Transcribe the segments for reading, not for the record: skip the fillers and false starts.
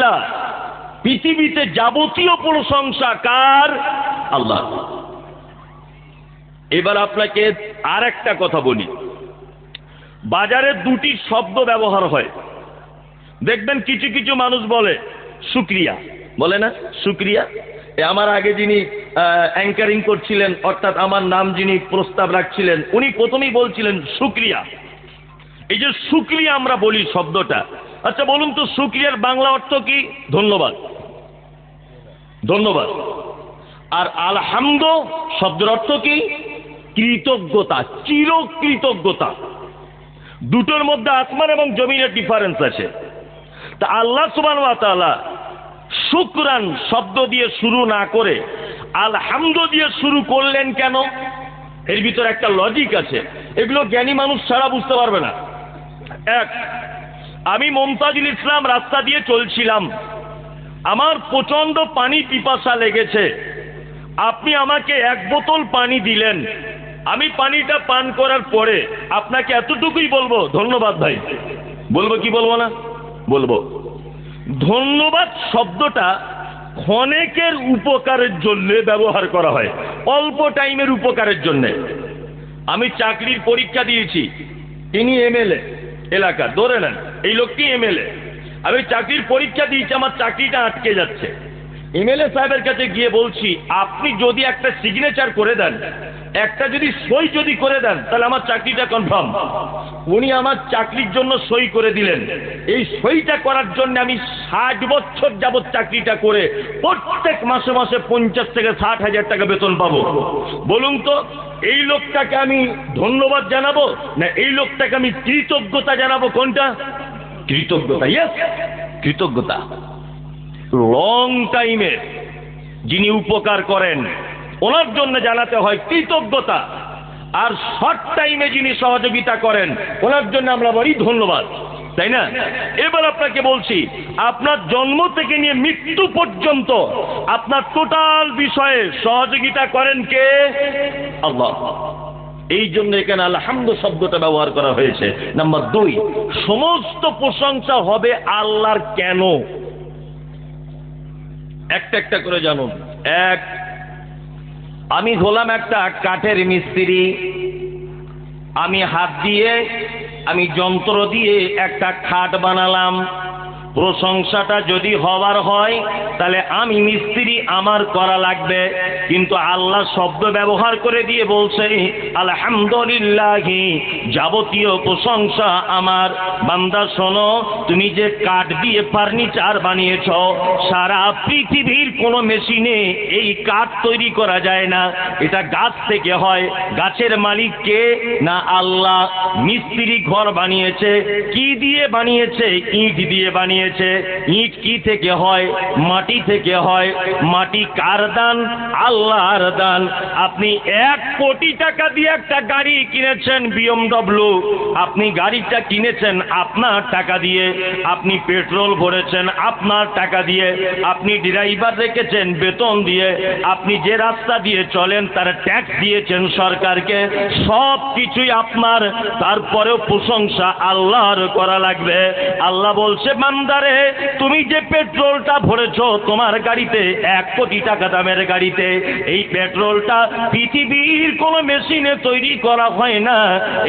লিল্লাহ, পৃথিবীতে যাবতীয় প্রশংসা কার? আল্লাহ। এবার আপনাকে আর একটা কথা বলি, বাজারে দুটি শব্দ ব্যবহার হয়, দেখবেন কিছু কিছু মানুষ বলে শুকরিয়া, বলে না শুকরিয়া। আমার আগে যিনি অ্যাঙ্কারিং করছিলেন, অর্থাৎ আমার নাম যিনি প্রস্তাব রাখছিলেন, উনি প্রথমেই বলছিলেন শুকরিয়া। এই যে শুকরিয়া আমরা বলি শব্দটা, আচ্ছা বলুন তো শুকরিয়ার বাংলা অর্থ কি? ধন্যবাদ, ধন্যবাদ। আর আলহামদ শব্দের অর্থ কি? কৃতজ্ঞতা, চিরকৃতজ্ঞতা। দুটোর মধ্যে আসমান এবং জমিনের ডিফারেন্স আছে। তা আল্লাহ সুবহানাহু ওয়া তাআলা শুকরান শব্দ দিয়ে শুরু না করে আলহামদ দিয়ে শুরু করলেন কেন? এর ভিতরে একটা লজিক আছে, এগুলো জ্ঞানী মানুষ ছাড়া বুঝতে পারবে না। এক, আমি মুমতাজুল ইসলাম রাস্তা দিয়ে চলছিলাম, আমার প্রচন্ড পানি পিপাসা লেগেছে, আপনি আমাকে 1 বোতল পানি দিলেন, আমি পানিটা পান করার পরে আপনাকে এতটুকুই বলবো ধন্যবাদ ভাই, বলবো কি বলবো না? বলবো। ধন্যবাদ শব্দটা ক্ষণেকের উপকারের জন্য ব্যবহার করা হয়, অল্প টাইমের উপকারের জন্য। আমি চাকরির পরীক্ষা দিয়েছি, তিনি এমএলএ এলাকা, ধরে নেন এই লোকটি এমএলএ, আমি চাকরির পরীক্ষা দিয়েছি, আমার চাকরিটা আটকে যাচ্ছে। এমএলএ সাহেবের কাছে গিয়ে বলছি, আপনি যদি একটা সিগনেচার করে দেন, একটা যদি সই যদি করে দেন, তাহলে আমার চাকরিটা কনফার্ম। উনি আমার চাকরির জন্য সই করে দিলেন। এই সইটা করার জন্য আমি 60 বছর যাবৎ চাকরিটা করে প্রত্যেক মাসে মাসে 50 থেকে 60 হাজার টাকা বেতন পাবো। বলুন তো এই লোকটাকে আমি ধন্যবাদ জানাবো না এই লোকটাকে আমি কৃতজ্ঞতা জানাবো? কোনটা? কৃতজ্ঞতা। ইয়েস, কৃতজ্ঞতা। লং টাইমে যিনি উপকার করেন ওনার জন্য জানাতে হয় কৃতজ্ঞতা, আর শর্ট টাইমে যিনি সহযোগিতা করেন ওনার জন্য আমরা বলি ধন্যবাদ, তাই না? এবার আপনাকে বলছি, আপনার জন্ম থেকে নিয়ে মৃত্যু পর্যন্ত আপনার টোটাল বিষয়ে সহযোগিতা করেন কে? আল্লাহ। এই জন্য এখানে আলহামদ শব্দটা ব্যবহার করা হয়েছে। নাম্বার 2, সমস্ত প্রশংসা হবে আল্লাহর। কেন? একটা একটা করে জানুন। এক, আমি হলাম একটা কাঠের মিস্ত্রি, আমি হাত দিয়ে আমি যন্ত্র দিয়ে একটা খাট বানালাম। প্রশংসাটা যদি হওয়ার হয় তাহলে আমি মিস্ত্রি, আমার করা লাগবে। কিন্তু আল্লাহ শব্দ ব্যবহার করে দিয়ে বলছে আলহামদুলিল্লাহি, যাবতীয় প্রশংসা আমার। বান্দা শোনো, তুমি যে কাঠ দিয়ে ফার্নিচার বানিয়েছ, সারা পৃথিবীর কোনো মেশিনে এই কাঠ তৈরি করা যায় না, এটা গাছ থেকে হয়। গাছের মালিক কে? না আল্লাহ। মিস্ত্রি ঘর বানিয়েছে, কি দিয়ে বানিয়েছে? ইট দিয়ে বানিয়েছে। ইট কি থেকে হয়? মাটি থেকে হয়। মাটি কার দান? আল্লাহর দান। আপনি 1 কোটি টাকা দিয়ে একটা গাড়ি কিনেছেন BMW, আপনি গাড়িটা কিনেছেন আপনার টাকা দিয়ে, আপনি পেট্রোল ভরেছেন আপনার টাকা দিয়ে, আপনি ড্রাইভার রেখেছেন বেতন দিয়ে, আপনি যে রাস্তা দিয়ে চলেন তার ট্যাক্স দিয়েছেন সরকারকে, সব কিছুই আপনার। তারপরেও প্রশংসা আল্লাহর করা লাগবে। আল্লাহ বলছে বান্দারে, তুমি যে পেট্রোলটা ভরেছো তোমার গাড়িতে, 1 কোটি টাকা দামের গাড়িতে, এই পেট্রোলটা পৃথিবীর কোন মেশিনে তৈরি করা হয় না।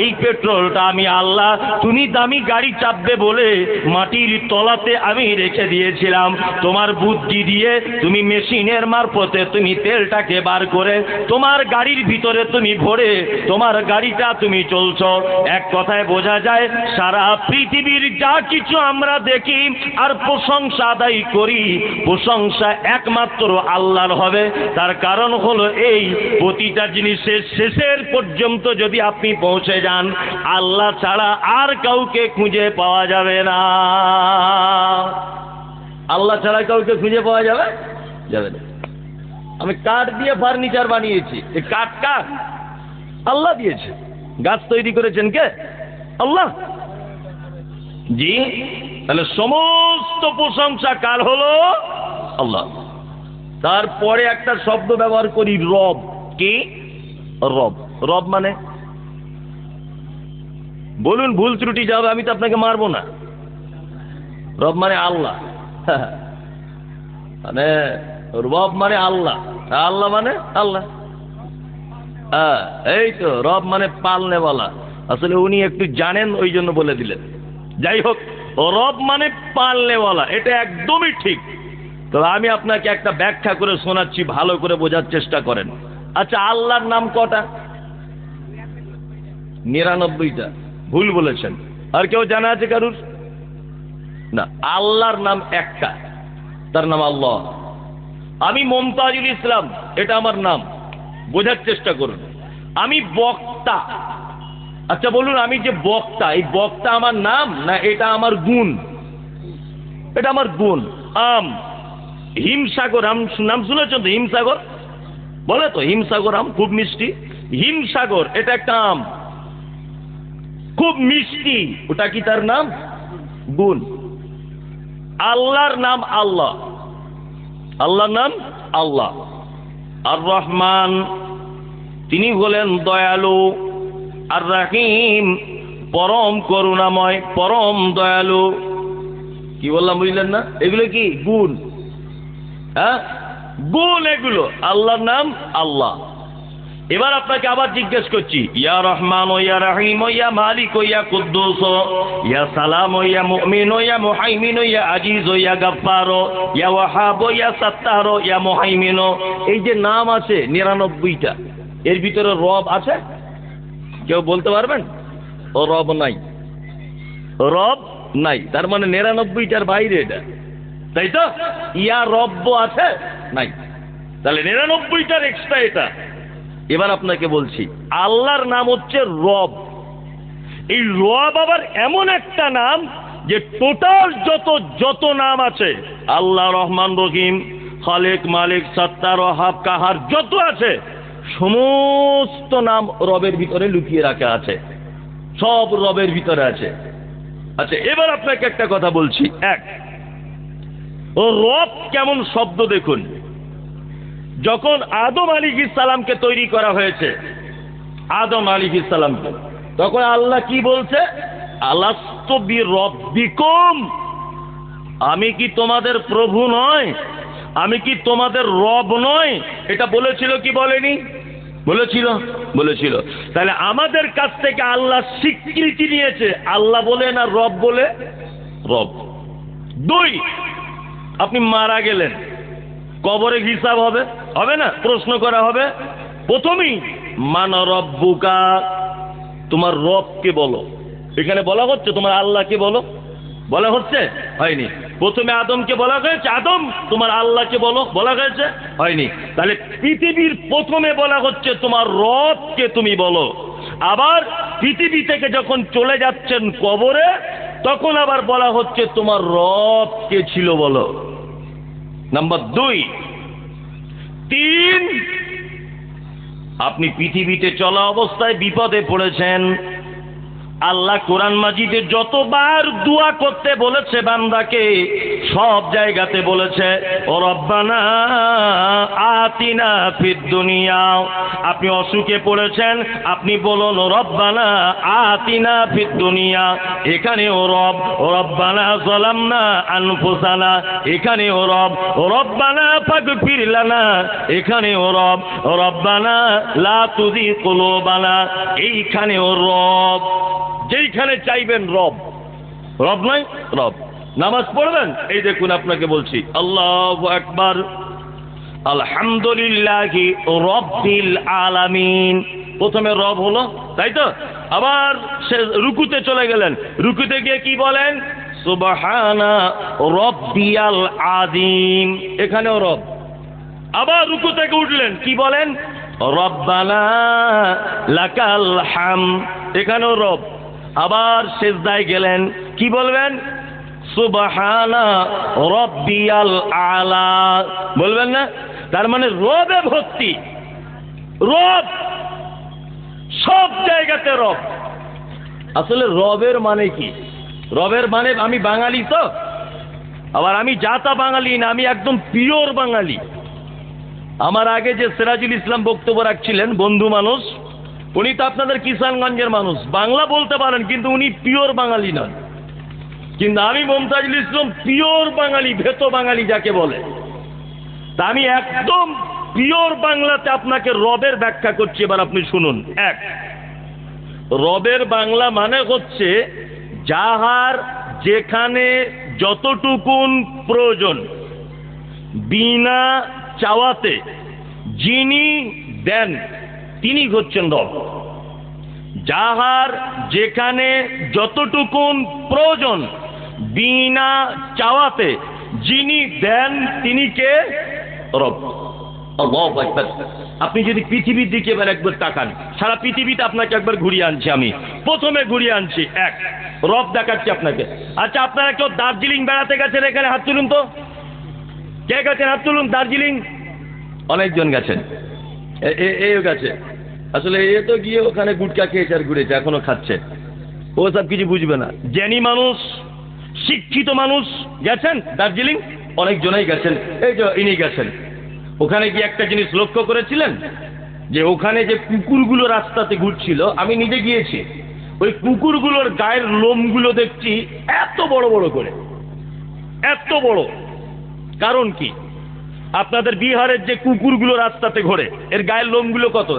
এই পেট্রোলটা আমি আল্লাহ, তুমি দামি গাড়ি চাপবে বলে মাটির তলাতে আমি রেখে দিয়েছিলাম। তোমার বুদ্ধি দিয়ে তুমি মেশিনের মারফতে তুমি তেলটাকে বার করে তোমার গাড়ির ভিতরে তুমি ভরে তোমার গাড়িটা তুমি চলছো। এক কথায় বোঝা যায়, সারা পৃথিবীর যা কিছু আমরা দেখি আর প্রশংসা আদায় করি, প্রশংসা একমাত্র আল্লাহর হবে। তার কারণ হলো এই, প্রতিটা জিনিসের শেষের পর্যন্ত যদি আপনি পৌঁছে যান, আল্লাহ ছাড়া আর কাউকে খুঁজে পাওয়া যাবে না। আল্লাহ ছাড়া কাউকে খুঁজে পাওয়া যাবে না। আমি কাঠ দিয়ে ফার্নিচার বানিয়েছি, এই কাঠটা আল্লাহ দিয়েছে। গাছ তৈরি করেছেন কে? আল্লাহ। জি, তাহলে সমস্ত প্রশংসা কার হলো? আল্লাহ। তারপরে একটা শব্দ ব্যবহার করি, রব। কি? রব। রব মানে বলুন, ভুল ত্রুটি যাবে, আমি তো আপনাকে মারবো না। রব মানে আল্লাহ। মানে রব মানে আল্লাহ, আল্লাহ মানে আল্লাহ। হ্যাঁ, এই তো রব মানে পালনেওয়ালা। আসলে উনি একটু জানেন ওই জন্য বলে দিলেন। যাই হোক, রব মানে পালনেওয়ালা, এটা একদমই ঠিক। তবে আমি আপনাকে একটা ব্যাখ্যা করে শোনাচ্ছি, ভালো করে বোঝার চেষ্টা করেন। আচ্ছা, আল্লাহর নাম কটা? 99টা। ভুল বলেছেন। আর কেউ জানা আছে কারুর? না, আল্লাহর নাম একটা, তার নাম আল্লাহ। আমি মমতাজুল ইসলাম, এটা আমার নাম, বোঝার চেষ্টা করুন। আমি বক্তা। আচ্ছা বলুন, আমি যে বক্তা, এই বক্তা আমার নাম না এটা আমার গুণ? এটা আমার গুণ। হিমসাগর নাম শুনেছেন তো? হিমসাগর বলে তো, হিমসাগর আম খুব মিষ্টি। হিমসাগর এটা একটা আম, খুব মিষ্টি। ওটা কি তার নাম? গুণ। আল্লাহর নাম আল্লাহ, আল্লাহর নাম আল্লাহ। আর রহমান, তিনি হলেন দয়ালু। আর রাহিম, পরম করুণাময়, পরম দয়ালু। কি বললাম বুঝলেন না? এগুলো কি গুণ? হ্যাঁ, গুণ এগুলো। আল্লাহর নাম আল্লাহ। এবার আপনাকে আবার জিজ্ঞেস করছি, ইয়া রহমান ও ইয়া রাহিম ও ইয়া মালিক ও ইয়া কুদ্দুস ও ইয়া সালাম ও ইয়া মুমিন ও ইয়া মুহাইমিন ও ইয়া আজিজ ও ইয়া গাফফার ও ইয়া ওয়াহাব ও ইয়া সাত্তার ও ইয়া মুহাইমিন, এই যে নাম আছে 99টা, এর ভিতরে রব আছে? কেউ বলতে পারবেন? ও রব নাই, রব নাই। তার মানে 99টার বাইরে এটা, তাই তো? ইয়া রব্ব আছে? নাই। তাহলে 99টার এক্সট্রা এটা। এবার আপনাকে বলছি, আল্লাহর নাম হচ্ছে রব। এই রব আবার এমন একটা নাম যে টোটাল যত নাম আছে, আল্লাহ, রহমান, রহিম, খালেক, মালিক, সত্তার, ওয়াহাব, কাহার, যত আছে সমস্ত নাম রবের ভিতরে লুকিয়ে রাখা আছে, সব রবের ভিতরে আছে। আচ্ছা, এবার আপনাকে একটা কথা বলছি। রব কেমন শব্দ দেখুন। যখন আদম আলাইহিস সালামকে তৈরি করা হয়েছে, আদম আলাইহিস সালামকে, তখন আল্লাহ কি বলছে? আলাস্তু বিরব্বিকুম, আমি কি তোমাদের প্রভু নয়? আমি কি তোমাদের রব নয়? এটা বলেছিল কি বলেনি? বলেছিল, বলেছিল। তাহলে আমাদের কাছ থেকে আল্লাহ স্বীকৃতি নিয়েছে, আল্লাহ বলে না রব বলে? রব। 2, আপনি মারা গেলেন, কবরে হিসাব হবে, হবে না? প্রশ্ন করা হবে। প্রথমেই মান রব্বুকা, তোমার রবকে বলো। এখানে বলা হচ্ছে তোমার আল্লাহকে বলো, বলা হচ্ছে? হয়নি। প্রথমে আদমকে বলা হয়েছে, আদম তোমার আল্লাহকে বলো, বলা হয়েছে? হয়নি। তাহলে পৃথিবীর প্রথমে বলা হচ্ছে তোমার রবকে তুমি বলো। আবার পৃথিবী থেকে যখন চলে যাচ্ছেন কবরে, তখন আবার বলা হচ্ছে তোমার রব কে ছিল বলো। নাম্বার 2। 3, আপনি পৃথিবীতে চলা অবস্থায় বিপদে পড়েছেন। আল্লাহ কোরআন মাজিদে যতবার দোয়া করতে বলেছে বান্দাকে, সব জায়গাতে বলেছে ও রব্বানা আতিনা ফিদ দুনিয়া। আপনি অসুখে পড়েছেন, আপনি বলুন রব্বানা আতিনা ফিদ দুনিয়া। এখানে ও রব, ও রব্বানা যালামনা আনফুসানা। এখানে ও রব, ও রব্বানা ফাগফির লানা। এখানে ও রব, ও রব্বানা লা তুযিগ কুলুবানা। এইখানে ও রব। যেইখানে চাইবেন রব, রব নয় রব। নামাজ পড়বেন, এই দেখুন আপনাকে বলছি, আল্লাহু আকবার, আলহামদুলিল্লাহি রাব্বিল আলামিন। প্রথমে রব হলো, তাই তো? আবার সে রুকুতে চলে গেলেন, রুকুতে গিয়ে কি বলেন? সুবহানা রাব্বিয়াল আযীম। এখানেও রব। আবার রুকু থেকে উঠলেন, কি বলেন? রব্বানা লাকাল হামদ। এখানেও রব। আবার সিজদায় গেলেন, কি বলবেন? সুবহানা রাব্বিয়াল আলা। বলবেন না? তার মানে রবে ভর্তি, রব, সব জায়গাতে রব। আসলে রবের মানে কি? রবের মানে, আমি বাঙালি তো, আবার আমি জাতা বাঙালি না, আমি একদম পিওর বাঙালি। আমার আগে যে সিরাজুল ইসলাম বক্তব্য রাখছিলেন, বন্ধু মানুষ, উনি তো আপনাদের কিষানগঞ্জের মানুষ, বাংলা বলতে পারেন, কিন্তু উনি পিওর বাঙালি নন। কিন্তু আমি মমতাজুল ইসলাম পিওর বাঙালি, ভেতো বাঙালি যাকে বলে, তা আমি একদম পিওর বাংলাতে আপনাকে রবের ব্যাখ্যা করছি। এবার আপনি শুনুন। এক, রবের বাংলা মানে হচ্ছে যাহার যেখানে যতটুকুন প্রয়োজন বিনা চাওয়াতে যিনি দেন তিনি হচ্ছেন রব। যাহার যেখানে যতটুকুন প্রয়োজন বিনা চাওয়াতে যিনি দেন তিনি কে? রব। আল্লাহু আকবার। আপনি যদি পৃথিবীর দিকে এবার একবার তাকান, সারা পৃথিবীতে আপনাকে একবার ঘুরিয়ে আনছি, আমি প্রথমে ঘুরিয়ে আনছি। এক, রব দেখাচ্ছি আপনাকে। আচ্ছা, আপনারা কেউ দার্জিলিং বেড়াতে গেছেন? এখানে হাত তুলুন তো। কে গেছেন? হাত তুলুন। দার্জিলিং অনেকজন গেছেন, এও গেছে। আসলে এ তো গিয়ে ওখানে গুটকা খেয়েছে আর ঘুরেছে, এখনো খাচ্ছে। ও সব কিছু বুঝবে না। জ্ঞানী মানুষ, শিক্ষিত মানুষ গেছেন দার্জিলিং, অনেকজনেই গেছেন। এই যে ইনি গেছেন। ওখানে গিয়ে একটা জিনিস লক্ষ্য করেছিলেন যে ওখানে যে কুকুরগুলো রাস্তাতে ঘুরছিল, আমি নিজে গিয়েছি, ওই কুকুরগুলোর গায়ের লোমগুলো দেখছি এত বড় বড় করে, এত বড়। কারণ কি? আপনাদের বিহারের যে কুকুরগুলো রাস্তাতে ঘোরে, এর গায়ের লোমগুলো কত?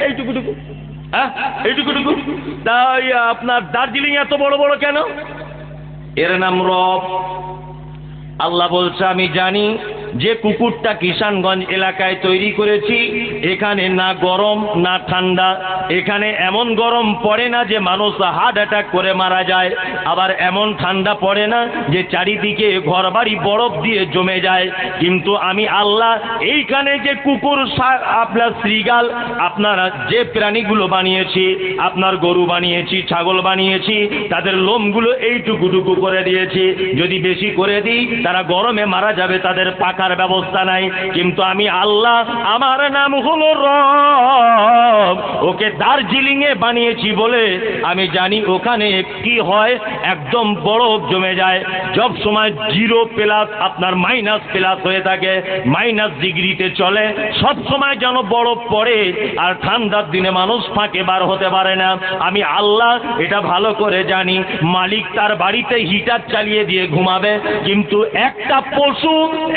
এইটুকুটুকু, হ্যাঁ এইটুকুটুকু। তাই আপনার দার্জিলিং এত বড় বড় কেন? এর নাম রব। আল্লাহ বলছে আমি জানি যে কুকুরটা কিষানগঞ্জ এলাকায় তৈরি করেছি, এখানে না গরম না ঠান্ডা, এখানে এমন গরম পড়ে না যে মানুষ হার্ট অ্যাটাক করে মারা যায়, আবার এমন ঠান্ডা পড়ে না যে চারিদিকে ঘরবাড়ি বরফ দিয়ে জমে যায়। কিন্তু আমি আল্লাহ এইখানে যে কুকুর, আপনার শ্রীগাল, আপনারা যে প্রাণীগুলো বানিয়েছি, আপনার গরু বানিয়েছি, ছাগল বানিয়েছি, তাদের লোমগুলো এইটুকুটুকু করে দিয়েছি। যদি বেশি করে দিই তারা গরমে মারা যাবে, তাদের পাখার ব্যবস্থা নাই। কিন্তু আমি আল্লাহ, আমার নাম হলো রব, ওকে দার্জিলিং এ বানিয়েছি বলে আমি জানি ওখানে কি হয়, একদম বরফ জমে যায়। সব সময় 0+ আপনার -+ হয়ে থাকে, -ডিগ্রিতে চলে, সব সময় যেন বরফ পড়ে, আর ঠান্ডার দিনে মানুষ ফাঁকে বার হতে পারে না। আমি আল্লাহ এটা ভালো করে জানি। মালিক তার বাড়িতে হিটার চালিয়ে দিয়ে ঘুমাবে, কিন্তু একটা পশু,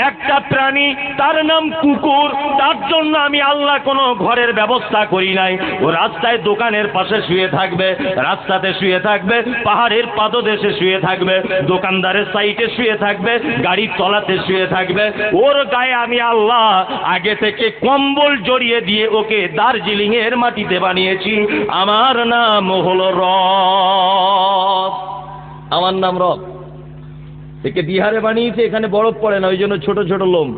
একটা প্রাণী, তার নাম কুকুর, তার জন্য আমি আল্লাহ কোনো ঘরের ব্যবস্থা করি নাই। ও রাস্তায় দোকানের পাশে শুয়ে থাকবে, রাস্তাতে শুয়ে থাকবে, পাহাড়ের পাদদেশে শুয়ে থাকবে, দোকানদারের সাইটে শুয়ে থাকবে, গাড়ির তলাতে শুয়ে থাকবে। ওর গায়ে আমি আল্লাহ আগে থেকে কম্বল জড়িয়ে দিয়ে ওকে দার্জিলিং এর মাটিতে বানিয়েছি। আমার নাম হলো রব। আমার নাম রব। একে বিহারে বানিয়েছে, এখানে বরফ পড়ে না, ওই জন্য ছোট ছোট লোম।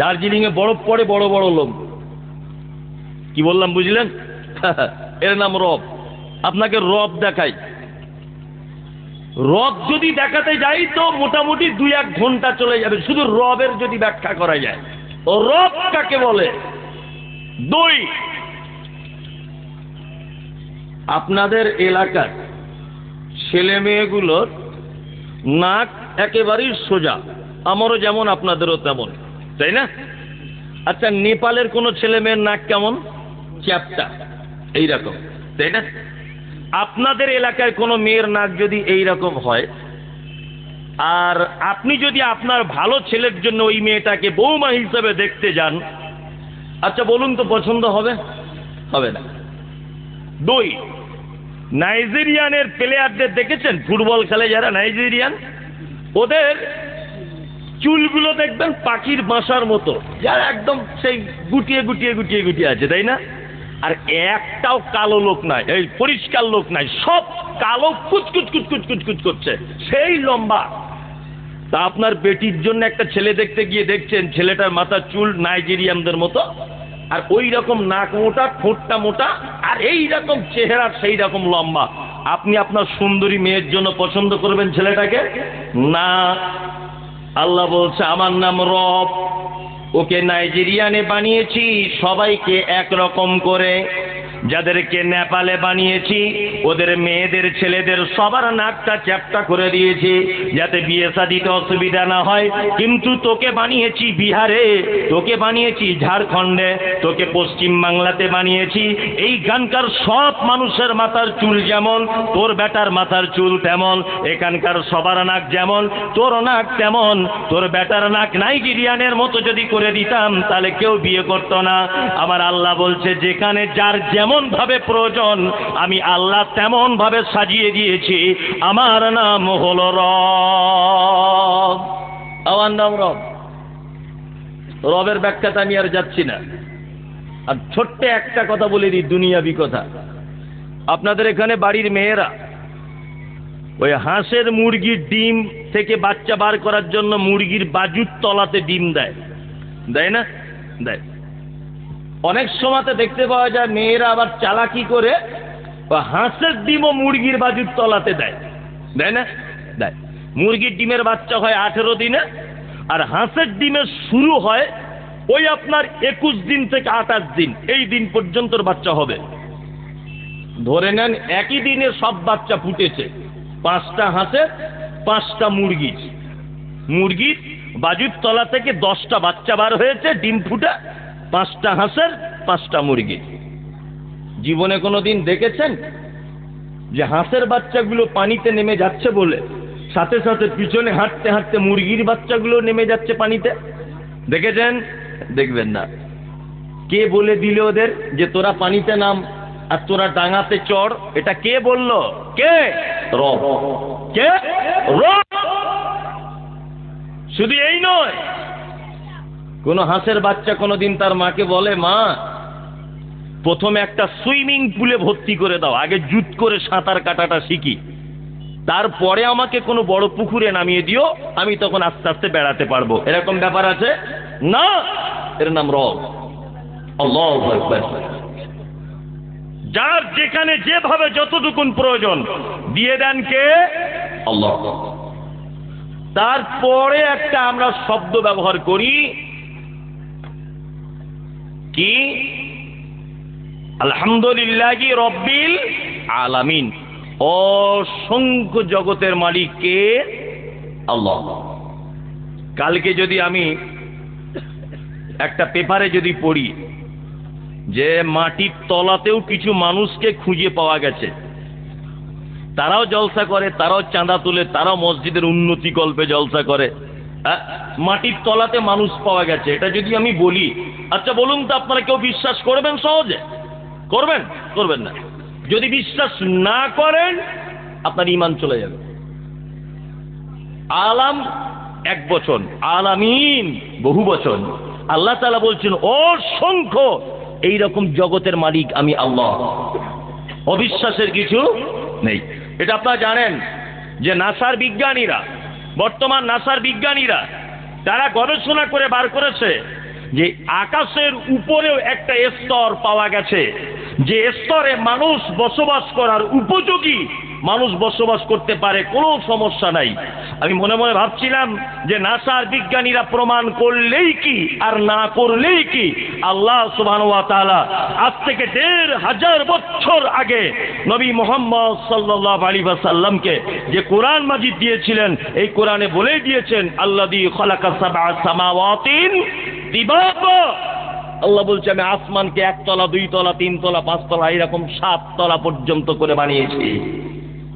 দার্জিলিং এ বরফ পড়ে, বড় বড় লোম। কি বললাম বুঝলেন? এর নাম রব। আপনাকে রব দেখাই। রব যদি দেখাতে যাই তো মোটামুটি 2-1 ঘন্টা চলে যাবে, শুধু রবের যদি ব্যাখ্যা করা যায়। ও রব কাকে বলে? 2, আপনাদের এলাকার ছেলে মেয়েগুলোর নাক একেবারেই সোজা, আমারও যেমন আপনাদেরও তেমন, তাই না? আচ্ছা, নেপালের কোন ছেলে মেয়ের নাক কেমন? চ্যাপ্টা, এইরকম, তাই না? আপনাদের এলাকায় কোনো মেয়ের নাক যদি এইরকম হয়, আর আপনি যদি আপনার ভালো ছেলের জন্য ওই মেয়েটাকে বৌমা হিসেবে দেখতে যান, আচ্ছা বলুন তো পছন্দ হবে? হবে না। 2, নাইজেরিয়ানের প্লেয়ারদের দেখেছেন? ফুটবল খেলে যারা নাইজেরিয়ান, ওদের চুলগুলো দেখবেন পাখির বাসার মতো, যারা একদম সেই গুটিয়ে গুটিয়ে গুটিয়ে গুটিয়ে আছে, তাই না? আর একটাও কালো লোক নাই, এই পরিষ্কার লোক নাই, সব কালো কুচকুচ কুচকুচ কুচকুচ করছে, সেই লম্বা। তা আপনার বেটির জন্য একটা ছেলে দেখতে গিয়ে দেখছেন ছেলেটার মাথার চুল নাইজেরিয়ানদের মতো, আর ওই রকম নাক মোটা, ঠোঁটটা মোটা, আর এই রকম চেহারা, সেই রকম লম্বা। আপনি আপনার সুন্দরী মেয়ের জন্য পছন্দ করবেন ছেলেটাকে? না। আল্লাহ বলছে আমার নাম রব, ওকে নাইজেরিয়ানে বানিয়েছি সবাইকে একরকম করে। যাদেরকে নেপালে বানিয়েছি ওদের মেয়েদের ছেলেদের সবার নাকটা চ্যাপ্টা করে দিয়েছি যাতে বিয়ে শাদিতে অসুবিধা না হয়। কিন্তু তোকে বানিয়েছি বিহারে, তোকে বানিয়েছি ঝাড়খণ্ডে, তোকে পশ্চিম বাংলাতে বানিয়েছি। এইখানকার সব মানুষের মাথার চুল যেমন, তোর বেটার মাথার চুল তেমন। এখানকার সবার নাক যেমন, তোর নাক তেমন। তোর বেটার নাক নাইজেরিয়ানের মতো যদি করে দিতাম তাহলে কেউ বিয়ে করতো না। আমার আল্লাহ বলছে যেখানে যার যেমন ভাবে প্রয়োজন আমি আল্লাহ তেমন ভাবে সাজিয়ে দিয়েছি। আমার নাম হলো রব। আমার নাম রব। রবের ব্যাখ্যাটা আমি আর যাচ্ছি না। আর ছোট্ট একটা কথা বলে দিই, দুনিয়াবি কথা। আপনাদের এখানে বাড়ির মেয়েরা ওই হাঁসের মুরগির ডিম থেকে বাচ্চা বার করার জন্য মুরগির বাজুর তলাতে ডিম দেয়, দেয় না? দেয়। অনেক সময়তে দেখতে পাওয়া যায় মেয়েরা আবার চালাকি করে হাঁসের ডিমও মুরগির বাজুর তলাতে দেয়, দেয় না? দেয়। মুরগির ডিমের বাচ্চা হয় 18 দিনে, আর হাঁসের ডিমের শুরু হয় ওই আপনার 21 দিন থেকে 28 দিন, এই দিন পর্যন্ত বাচ্চা হবে। ধরে নেন একই দিনে সব বাচ্চা ফুটেছে, 5টা হাঁসের 5টা মুরগির। মুরগির বাজুর তলা থেকে 10টা বাচ্চা বার হয়েছে, ডিম ফুটা, 5টা হাঁসের 5টা মুরগির। জীবনে কোনোদিন দেখেছেন যে হাঁসের বাচ্চাগুলো পানিতে নেমে যাচ্ছে বলে সাথে সাথে পিছনে হাঁটতে হাঁটতে মুরগির বাচ্চাগুলো নেমে যাচ্ছে পানিতে? দেখেছেন? দেখবেন না। কে বলে দিল ওদের যে তোরা পানিতে নাম আর তোরা ডাঙাতে চড়? এটা কে বলল? কে? রব। কে? রব। শুধু এই নয়, কোন হাঁসের বাচ্চা কোনোদিন তার মাকে বলে, মা প্রথমে একটা সুইমিং পুলে ভর্তি করে দাও, আগে জুত করে সাঁতার কাটাটা শিখি, তারপরে আমাকে কোনো বড় পুকুরে নামিয়ে দিও, আমি তখন আস্তে আস্তে বেড়াতে পারবো। এরকম ব্যাপার আছে না? এর নাম রব। আল্লাহু আকবার। যার যেখানে যেভাবে যতটুকুন প্রয়োজন দিয়ে দেন কে? আল্লাহ। তারপরে একটা আমরা শব্দ ব্যবহার করি কি? আলহামদুলিল্লাহি রব্বিল আলামিন। অসংখ্য জগতের মালিক কে? আল্লাহ। কালকে যদি আমি একটা পেপারে যদি পড়ি যে মাটির তলাতেও কিছু মানুষকে খুঁজে পাওয়া গেছে, তারাও জলসা করে, তারাও চাঁদা তুলে, তারাও মসজিদের উন্নতি কল্পে জলসা করে, মাটির তলাতে মানুষ পাওয়া গেছে, এটা যদি আমি বলি, আচ্ছা বলুন তো আপনারা কেউ বিশ্বাস করবেন? সহজে করবেন? করবেন না। যদি বিশ্বাস না করেন আপনার ঈমান চলে যাবে। আলাম এক বচন, আলামিন বহু বচন। আল্লাহ তাআলা বলছেন অসংখ্য এইরকম জগতের মালিক আমি আল্লাহ। অবিশ্বাসের কিছু নেই। এটা আপনারা জানেন যে নাসার বিজ্ঞানীরা, বর্তমান নাসার বিজ্ঞানীরা, তারা গবেষণা করে বার করেছে যে আকাশের উপরেও একটা স্তর পাওয়া গেছে, যে স্তরে মানুষ বসবাস করার উপযোগী, মানুষ বসবাস করতে পারে, কোনো সমস্যা নাই। আমি মনে মনে ভাবছিলাম যে নাসার বিজ্ঞানীরা প্রমাণ করলেই কি আর না করলেই কি, আল্লাহ সুবহানাহু ওয়া তাআলা আজ থেকে ১৫০০ বছর আগে নবী মুহাম্মদ সাল্লাল্লাহু আলাইহি ওয়াসাল্লামকে যে কোরআন মাজিদ দিয়েছিলেন, এই কোরআনে বলেই দিয়েছেন আল্লাযী খালাকা সাবআ সামাওয়াতিন তিবাকা। আল্লাহ বলছে আমি আসমানকে 1 তলা 2 তলা 3 তলা 5 তলা এরকম 7 তলা পর্যন্ত করে বানিয়েছি।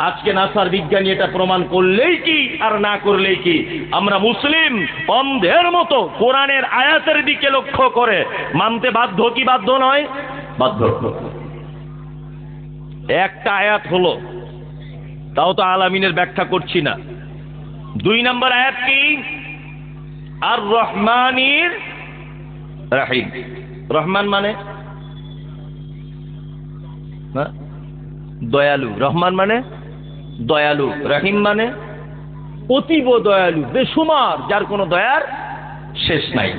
আজকে নাসার বিজ্ঞানী এটা প্রমাণ করলেই কি আর না করলেই কি, আমরা মুসলিম অন্ধের মতো কোরআনের আয়াতের দিকে লক্ষ্য করে মানতে বাধ্য কি বাধ্য নয়? বাধ্য। একটা আয়াত হলো, তাও তো আলামিনের ব্যাখ্যা করছি না। 2 নম্বর আয়াত কি? আর রহমানির রাহিম। রহমান মানে দয়ালু, রহমান মানে দয়ালু, রহিম মানে অতীব দয়ালু, বেসুমার, যার কোনো দয়ার শেষ নাই।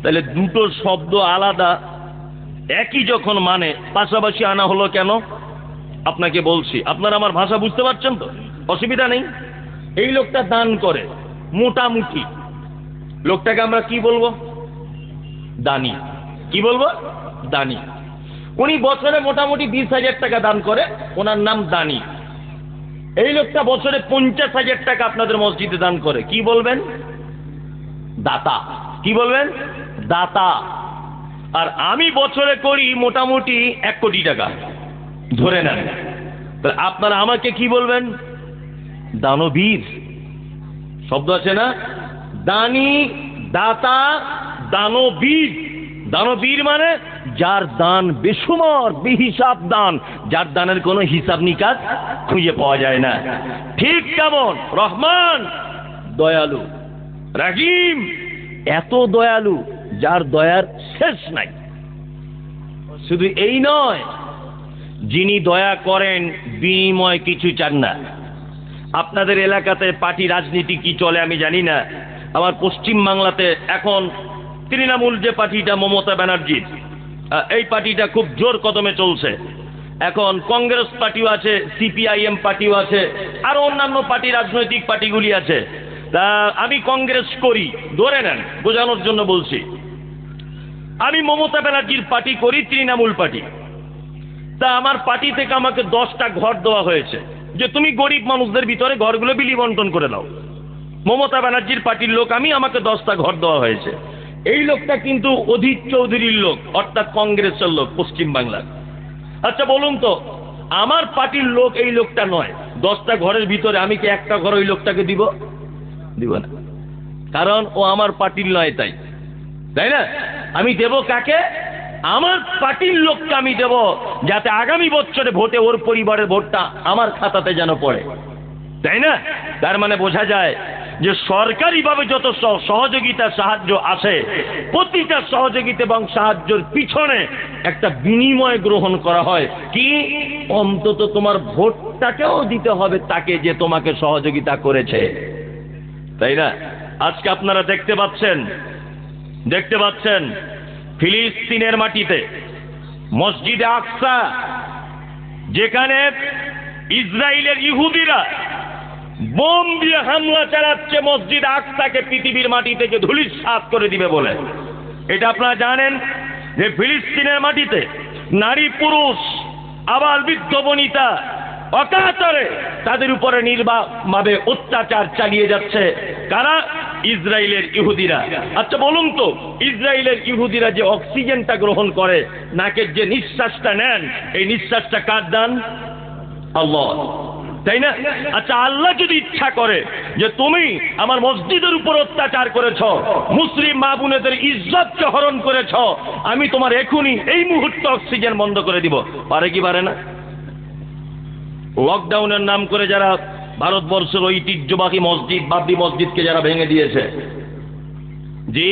তাহলে দুটো শব্দ আলাদা, একই যখন মানে পাশাপাশি আনা হলো কেন? আপনাকে বলছি, আপনারা আমার ভাষা বুঝতে পারছেন তো? অসুবিধা নেই। এই লোকটা দান করে মোটামুটি, লোকটাকে আমরা কি বলবো? দানি। কি বলবো? দানি। উনি বছরে মোটামুটি 20,000 টাকা দান করে, ওনার নাম দানি। এই লোকটা বছরে 50,000 টাকা আপনাদের মসজিদে দান করে, কি বলবেন? দাতা। কি বলবেন? দাতা। আর আমি বছরে করি মোটামুটি 1 কোটি টাকা ধরে নেন, আপনারা আমাকে কি বলবেন? দানবীর। শব্দ আছে না? দানি, দাতা, দানবীর। দানবীর মানে যার দান বেসুমার, বেহিসাব দান, যার দানের কোনো হিসাব নিকাশ খুঁজে পাওয়া যায় না। ঠিক কেমন রহমান দয়ালু, রাহিম এত দয়ালু যার দয়ার শেষ নাই। শুধু এই নয়, যিনি দয়া করেন বিনিময় কিছু চান না। আপনাদের এলাকাতে পার্টি রাজনীতি কি চলে আমি জানি না, আমার পশ্চিম বাংলাতে এখন তৃণমূল যে পার্টিটা মমতা ব্যানার্জির, এই পার্টিটা খুব জোর কদমে চলছে। এখন কংগ্রেস পার্টিও আছে, সিপিআইএম পার্টিও আছে, আরো অন্যান্য পার্টি, রাজনৈতিক পার্টিগুলি আছে। তা আমি কংগ্রেস করি, ধরে নেন, বোঝানোর জন্য বলছি। আমি মমতা ব্যানার্জির পার্টি করি, তৃণমূল পার্টি। তা আমার পার্টি থেকে আমাকে 10টা ঘর দেওয়া হয়েছে যে তুমি গরিব মানুষদের ভিতরে ঘরগুলো বিলি বন্টন করে দাও। মমতা ব্যানার্জির পার্টির লোক আমি, আমাকে 10টা ঘর দেওয়া হয়েছে। এই লোকটা কিন্তু অধীর চৌধুরীর লোক, অর্থাৎ কংগ্রেসের লোক পশ্চিম বাংলার। আচ্ছা বলুন তো, আমার পার্টির লোক এই লোকটা নয়, 10টা ঘরের ভিতরে আমি কি একটা ঘর ওই লোকটাকে দিব? দিব না, কারণ ও আমার পার্টির নয়। তাই না? আমি দেব কাকে? আমার পার্টির লোককে আমি দেব, যাতে আগামী বছরে ভোটে ওর পরিবারের ভোটটা আমার খাতাতে যেন পড়ে। তাই না? তার মানে বোঝা যায় যে সরকারিভাবে যত সহযোগিতা, সাহায্য আসে, প্রতিটা সহযোগিতা এবং সাহায্যের পিছনে একটা বিনিময় গ্রহণ করা হয়। কি? অন্তত তোমার ভোটটাকেও দিতে হবে তাকে যে তোমাকে সহযোগিতা করেছে। তাই না? আজকে আপনারা দেখতে পাচ্ছেন ফিলিস্তিনের মাটিতে মসজিদে আকসা, যেখানে ইসরায়েলের ইহুদিরা বোম দিয়ে হামলা চালাচ্ছে মসজিদ আকসাকে পৃথিবীর মাটি থেকে ধূলিসাৎ করে দিবে বলে। এটা আপনারা জানেন যে ফিলিস্তিনের মাটিতে নারী, পুরুষ, আবাল, বৃদ্ধ, বনিতা অকাতরে তাদের উপরে নির্মমভাবে অত্যাচার চালিয়ে যাচ্ছে। কারা? ইসরায়েলের ইহুদিরা। আচ্ছা বলুন তো, ইসরায়েলের ইহুদিরা যে অক্সিজেনটা গ্রহণ করে, নাকের যে নিঃশ্বাসটা নেন, এই নিঃশ্বাসটা কার দান? আল্লাহ। তাই না? আচ্ছা আল্লাহ যদি ইচ্ছা করে যে তুমি আমার মসজিদের উপর অত্যাচার করেছ, মুসলিম মা বোনেদের ইজ্জতকে হরণ করেছ, আমি তোমার এখনই এই মুহূর্তে অক্সিজেন বন্ধ করে দিব। পারে কি পারে না? লকডাউনের নাম করে যারা ভারতবর্ষের ঐতিহ্যবাহী মসজিদ, বাবরি মসজিদকে যারা ভেঙে দিয়েছে, জি,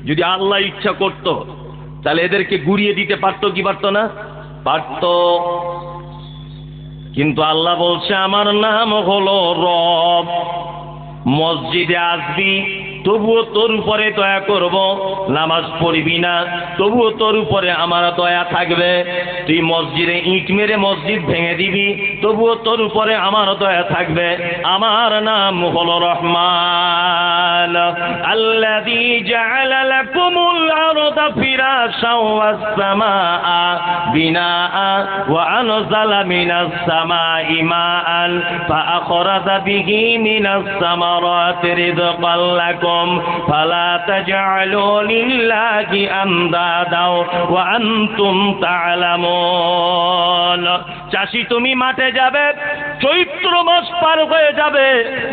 যদি আল্লাহ ইচ্ছা করত তাহলে এদেরকে গুড়িয়ে দিতে পারতো কি পারতো না? পারত। কিন্তু আল্লাহ বলছে আমার নাম হলো রব। মসজিদে আসবি, তবুও তোর উপরে দয়া করব। নামাজ পড়বি না, তবুও তোর উপরে আমার দয়া থাকবে। তুই মসজিদে ইট মেরে মসজিদ ভেঙে দিবি, তবুও তোর উপরে আমার দয়া থাকবে। আমার নাম হলো রহমান। আল্লাযী জাআলা লাকুমুল আরদা ফিরাশাও ওয়াস সামাআ বিনাআ ওয়া আনজালা মিনাস সামাই মাআন ফাআখরাজা বিহি মিনাস সামারাতি রিজকাল লাকুম ফালা তাজআলু লিল্লাহি আমদাদা ওয়া আনতুম তা'লামুন। চাষি তুমি মাঠে যাবে, চৈত্র মাস পার হয়ে যাবে,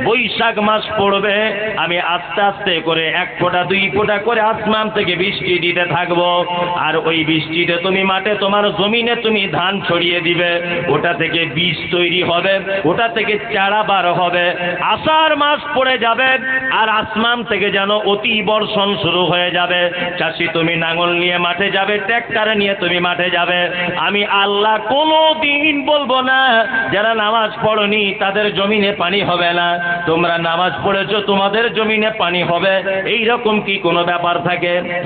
বৈশাখ মাস পড়বে, আমি আস্তে আস্তে করে 1 ফোঁটা 2 ফোঁটা করে আসমান থেকে বৃষ্টি দিতে থাকবো। আর ওই বৃষ্টিতে তুমি মাঠে, তোমার জমিনে তুমি ধান ছড়িয়ে দিবে, ওটা থেকে বীজ তৈরি হবে, ওটা থেকে চারা বার হবে। আষাঢ় মাস পড়ে যাবে আর আসমান থেকে যেন অতি বর্ষণ শুরু হয়ে যাবে। চাষি তুমি নাঙল নিয়ে মাঠে যাবে, ট্র্যাক্টর নিয়ে তুমি মাঠে যাবে। আমি আল্লাহ কোনোদিন বলবো না যারা নামাজ পড়নি তাদের জমিনে পানি হবে না, তোমরা নামাজ পড়েছো তোমাদের জমিনে পানি হবে। এই রকম কি কোনো ব্যাপার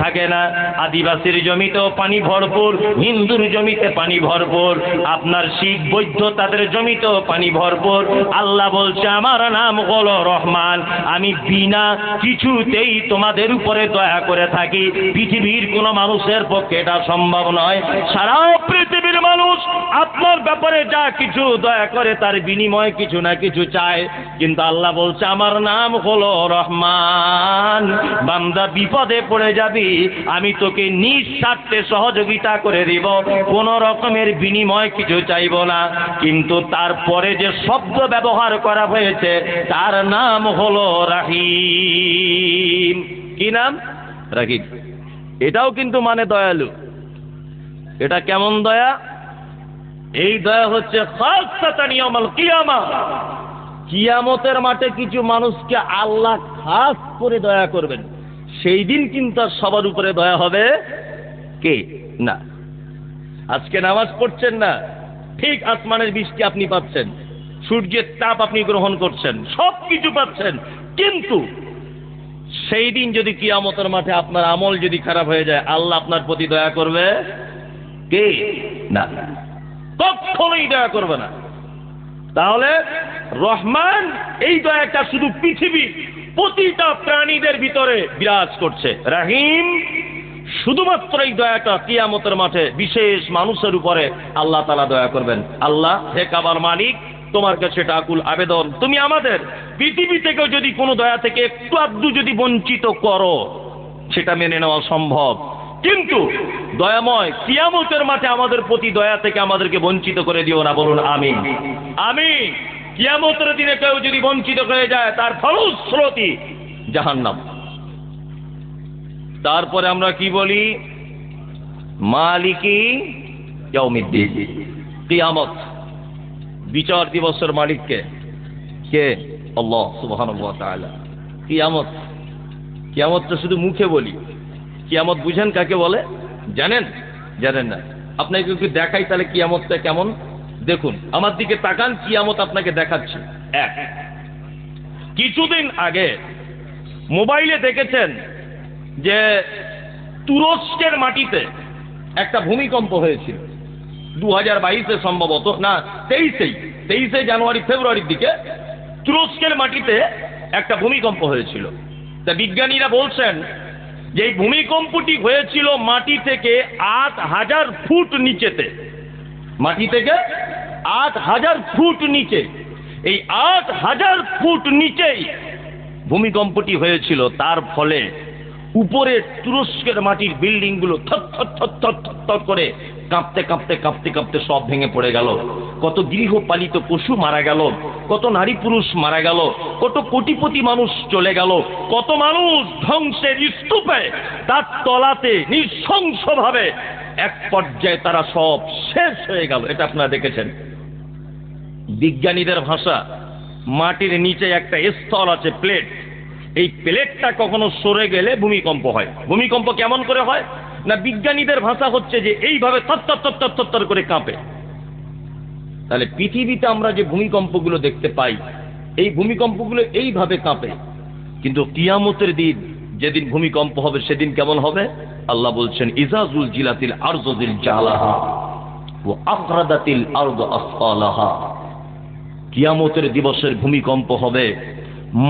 থাকে না? আদিবাসীর জমিতেও পানি ভরপুর, হিন্দুর জমিতে পানি ভরপুর, আপনার শিখ বৌদ্ধ তাদের জমিতেও পানি ভরপুর। আল্লাহ বলছে আমার নাম হলো রহমান, আমি বিনা কিছুতেই তোমাদের উপরে দয়া করে থাকি। পৃথিবীর কোনো মানুষের পক্ষে এটা সম্ভব নয়। সারা পৃথিবীর মানুষ আপনার ব্যাপারে যা কিছু দয়া করে তার বিনিময়ে কিছু না কিছু চায়, কিন্তু আল্লাহ বলছে আমার নাম হলো রহমান। বান্দা বিপদে পড়ে যাবি, আমি তোকে নিঃস্বার্থে সহযোগিতা করে দিব, কোন রকমের বিনিময় কিছু চাইব না। কিন্তু তারপরে যে শব্দ ব্যবহার করা হয়েছে তার নাম হলো রাহিম। কি নাম? রাহিম। এটাও কিন্তু মানে দয়ালু। এটা কেমন দয়া? এই দয়া হচ্ছে খাসসাতান ইয়াউমাল কিয়ামা। কিয়ামতের মাঠে কিছু মানুষকে আল্লাহ খাস করে দয়া করবেন, সেই দিন কিন্তু আর সবার উপরে দয়া হবে কে না। আজকে নামাজ পড়ছেন না, ঠিক আসমানের বৃষ্টি আপনি পাচ্ছেন, সূর্যের তাপ আপনি গ্রহণ করছেন, সব কিছু পাচ্ছেন, কিন্তু সেই দিন যদি কিয়ামতের মাঠে আপনার আমল যদি খারাপ হয়ে যায়, আল্লাহ আপনার প্রতি দয়া করবে কে না, কখনোই দয়া করবে না। তাহলে রহমান এই দয়াটা শুধু পৃথিবীর প্রতিটা প্রাণীদের ভিতরে বিরাজ করছে। রাহিম শুধুমাত্র এই দয়াটা কিয়ামতের মাঠে বিশেষ মানুষের উপরে আল্লাহ তাআলা দয়া করবেন। আল্লাহ হে কাবার মালিক, তোমার কাছে এটা আকুল আবেদন, তুমি আমাদের পৃথিবী থেকেও যদি কোনো দয়া থেকে একটু আধটু যদি বঞ্চিত করো, সেটা মেনে নেওয়া সম্ভব, কিন্তু দয়াময় কিয়ামতের মাঠে আমাদের প্রতি দয়া থেকে আমাদেরকে বঞ্চিত করে দিও না। বলুন আমিন। আমিন। কিয়ামতের দিনে কেউ যদি বঞ্চিত হয়ে যায় তার ফলশ্রুতি জাহান্নাম। তারপরে আমরা কি বলি? মালিকি ইয়াউমিদ্দিন। কিয়ামত, বিচার দিবসের মালিককে কে? আল্লাহ সুবহানাহু ওয়া তাআলা। কিয়ামত, কিয়ামতটা শুধু মুখে বলি, কিয়ামত বুঝেন কাকে বলে? জানেন? জানেন না? আপনাকে একটু দেখাই তাহলে কিয়ামতটা কেমন। দেখুন, আমার দিকে তাকান, কিয়ামত আপনাকে দেখাচ্ছি। এক, কিছুদিন আগে মোবাইলে দেখেছেন যে তুরস্কের মাটিতে একটা ভূমিকম্প হয়েছিল 2022-এ, সম্ভবত না 23 জানুয়ারি ফেব্রুয়ারির দিকে তুরস্কের মাটিতে একটা ভূমিকম্প হয়েছিল। তা বিজ্ঞানীরা বলছেন যে এই ভূমিকম্পটি হয়েছিল মাটি থেকে 8,000 ফুট নিচেতে। মাটি থেকে 8,000 ফুট নিচে। এই 8,000 ফুট নিচেই ভূমিকম্পটি হয়েছিল। তার ফলে উপরে তুরস্কের মাটির বিল্ডিং গুলো থর করে কাঁপতে কাঁপতে কাঁপতে কাঁপতে সব ভেঙে পড়ে গেল। কত গৃহপালিত পশু মারা গেল, কত নারী পুরুষ মারা গেল, কত কোটিপতি মানুষ চলে গেল, কত মানুষ ধ্বংসের স্তূপে তার তলাতে নৃশংসভাবে এক পর্যায়ে তারা সব শেষ হয়ে গেল। এটা আপনারা দেখেছেন। বিজ্ঞানীদের ভাষা, মাটির নিচে একটা স্তর আছে, প্লেট। এই প্লেটটা কখনো সরে গেলে ভূমিকম্প হয়। ভূমিকম্প কেমন করে হয় না, বিজ্ঞানীদের ভাষা হচ্ছে যে এইভাবে থর করে কাঁপে। তাহলে পৃথিবীতে আমরা যে ভূমিকম্পগুলো দেখতে পাই, এই ভূমিকম্পগুলো এইভাবে কাঁপে। কিন্তু কিয়ামতের দিন যেদিন ভূমিকম্প হবে সেদিন কেমন হবে? আল্লাহ বলছেন ইজা জুলজিলাতিল আরযু জিলজালাহা ওয়া আখরাজাতিল আরযু আসফালাহা। কিয়ামতের দিবসের ভূমিকম্প হবে,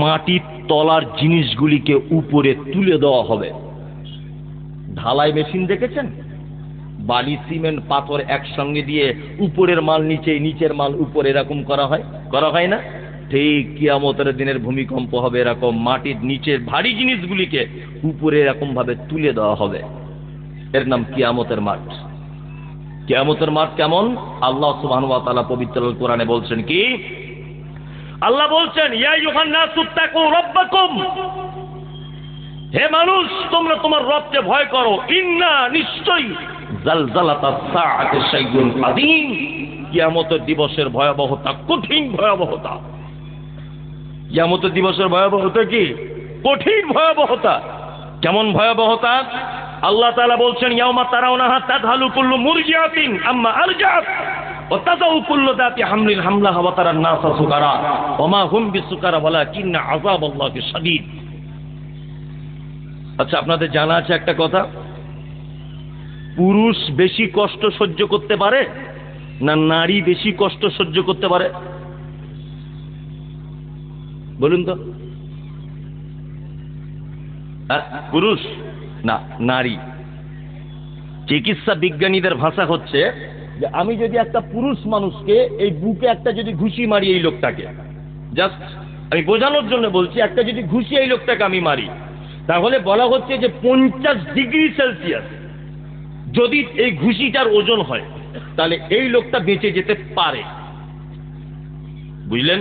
মাটির তলার জিনিসগুলিকে উপরে তুলে দেওয়া হবে। ঢালাই মেশিন দেখেছেন? বালি সিমেন্ট পাথর একসঙ্গে দিয়ে উপরের মাল নিচে, নিচের মাল উপরে, এরকম করা হয় না? ঠিক কিয়ামতের দিনের ভূমিকম্প হবে এরকম, মাটির নিচের ভারী জিনিসগুলিকে উপরে এরকম ভাবে তুলে দেওয়া হবে। এর নাম কিয়ামতের মাঠ। কিয়ামতের মাঠ কেমন? আল্লাহ সুবহানাহু ওয়া তাআলা পবিত্র কোরআনে বলছেন কি? আল্লাহ বলছেন ইয়া আইয়ুহান নাসু তাকু রাব্বাকুম, হে মানুষ তোমরা তোমার রবকে ভয় করো। ইন্না, নিশ্চয়ই, জালজালাতাস সাআতি শাইউন আযীম, কিয়ামতের দিবসের ভয়াবহতা কঠিন ভয়াবহতা। কিয়ামতের দিবসের ভয়াবহতা কি? কঠিন ভয়াবহতা। কেমন ভয়াবহতা? আল্লাহ তাআলা বলছেন ইয়াউমা তারাউনাহা তাযহালু কুল্লু মুরজিআতিন আম্মা আরজাআত ওয়া তাযাউ কুল্লু যাতি হামলিন হামলাহা ওয়া তারান নাসা সুকারা ওয়া মা হুম বিসুকারা ওয়ালাকিন্না আযাবাল্লাহি শাদীদ। আচ্ছা, আপনাদের জানা আছে একটা কথা, পুরুষ বেশি কষ্ট সহ্য করতে পারে না নারী বেশি কষ্ট সহ্য করতে পারে? বলুন তো। পুরুষ না নারী? চিকিৎসা বিজ্ঞানীদের ভাষা হচ্ছে যে আমি যদি একটা পুরুষ মানুষকে এই বুকে একটা যদি ঘুষি মারি এই লোকটাকে, জাস্ট আমি বোঝানোর জন্য বলছি, একটা যদি ঘুষি এই লোকটাকে আমি মারি, তাহলে বলা হচ্ছে যে 50 ডিগ্রি সেলসিয়াস যদি এই ঘুষিটার ওজন হয় তাহলে এই লোকটা বেঁচে যেতে পারে। বুঝলেন?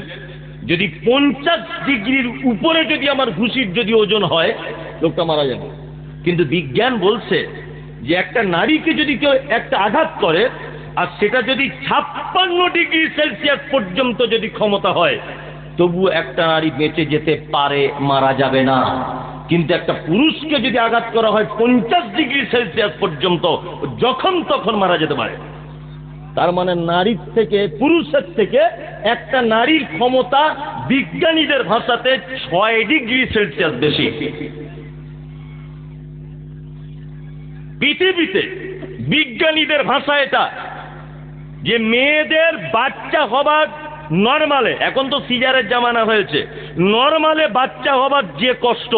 যদি 50 ডিগ্রির উপরে যদি আমার ঘুষির যদি ওজন হয় লোকটা মারা যাবে। কিন্তু বিজ্ঞান বলছে যে একটা নারীকে যদি কেউ একটা আঘাত করে আর সেটা যদি 56 ডিগ্রি সেলসিয়াস পর্যন্ত যদি ক্ষমতা হয় তবু একটা নারী বেঁচে যেতে পারে, মারা যাবে না। কিন্তু একটা পুরুষকে যদি আঘাত করা হয় 50 ডিগ্রি সেলসিয়াস পর্যন্ত, যখন তখন মারা যেতে পারে। তার মানে নারীর থেকে, পুরুষের থেকে একটা নারীর ক্ষমতা বিজ্ঞানীদের ভাষাতে 6 ডিগ্রি সেলসিয়াস বেশি। পৃথিবীতে বিজ্ঞানীদের ভাষা এটা, যে মেয়েদের বাচ্চা হবার নরমালে, এখন তো সিজারের জামানা হয়েছে, নরমালে বাচ্চা হবার যে কষ্ট,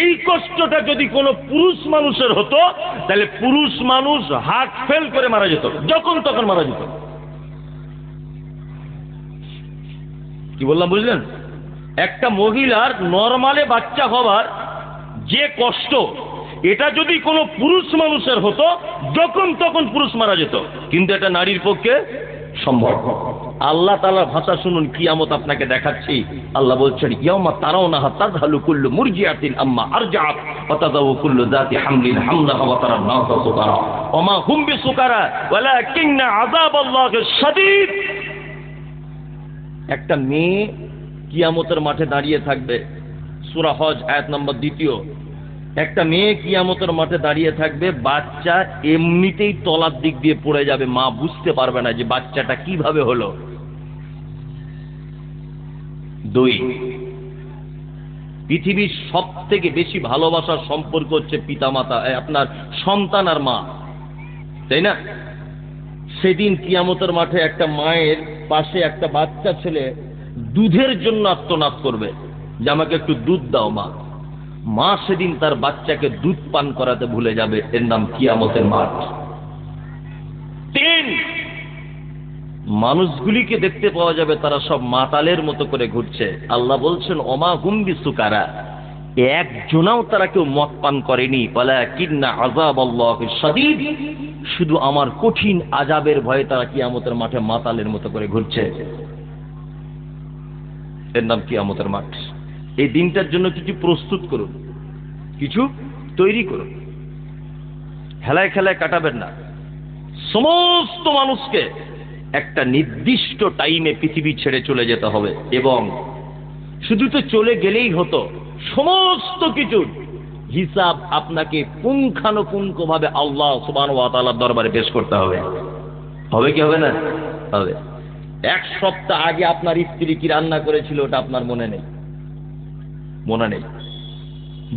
এই কষ্টটা যদি কোনো পুরুষ মানুষের হতো তাহলে পুরুষ মানুষ হার্ট ফেল করে মারা যেত, যখন তখন মারা যেত। কি বললাম বুঝলেন? একটা মহিলার নরমালে বাচ্চা হবার যে কষ্ট, এটা যদি কোনো পুরুষ মানুষের হতো যখন তখন পুরুষ মারা যেত, কিন্তু এটা নারীর পক্ষে সম্ভব। আল্লাহ তাআলার ভাষা শুনুন, কিয়ামত আপনাকে দেখাচ্ছি। আল্লাহ বলছেন, ইয়াউমা তারাউনাহা তাযহালু কুল্লু মুরজিআতিন আম্মা আরজাআত ওয়া তাযাউ কুল্লু যাতি হামলিন হামলাহা ওয়া তারান নাসা সুকারা ওয়া মা হুম বিসুকারা ওয়ালাকিন্না আযাবাল্লাহি শাদীদ। একটা মেয়ে কিয়ামতের মাঠে দাঁড়িয়ে থাকবে, সূরা হজ আয়াত নম্বর 2। একটা মেয়ে কিয়ামতের মাঠে দাঁড়িয়ে থাকবে, বাচ্চা এমনিতেই তলার দিক দিয়ে পড়ে যাবে, মা বুঝতে পারবে না যে বাচ্চাটা কিভাবে হলো। 2, পৃথিবীর সব থেকে বেশি ভালোবাসার সম্পর্ক হচ্ছে পিতামাতা, আপনার সন্তান আর মা, তাই না? সেদিন কিয়ামতের মাঠে একটা মায়ের পাশে একটা বাচ্চা ছেলে দুধের জন্য আর্তনাদ করবে যে আমাকে একটু দুধ দাও মা। মা সেদিন তার বাচ্চাকে দুধ পান করাতে ভুলে যাবে, এর নাম কিয়ামতের মাঠ। 3, মানুষগুলিকে দেখতে পাওয়া যাবে তারা সব মাতালের মতো করে ঘুরছে। আল্লাহ বলছেন, ওমা হুম বিসুকারা, একজনাও তারা কেউ মদ পান করেনি, ওয়ালাকিন্না আযাবাল্লাহি শাদীদ, শুধু আমার কঠিন আযাবের ভয়ে তারা কিয়ামতের মাঠে মাতালের মতো করে ঘুরছে। এর নাম কিয়ামতের মাঠ। এই দিনটার জন্য কিছু প্রস্তুত করুন, কিছু তৈরি করুন, খেলায় খেলায় কাটাবেন না। সমস্ত মানুষকে একটা নির্দিষ্ট টাইমে পৃথিবী ছেড়ে চলে যেতে হবে, এবং শুধু তো চলে গেলেই হতো, সমস্ত কিছুর হিসাব আপনাকে পুঙ্খানুপুঙ্খভাবে আল্লাহ সুবহানাহু ওয়া তাআলার দরবারে পেশ করতে হবে। হবে কি হবে না? হবে। 1 সপ্তাহ আগে আপনার স্ত্রী কি রান্না করেছিল ওটা আপনার মনে নেই, মনে নেই।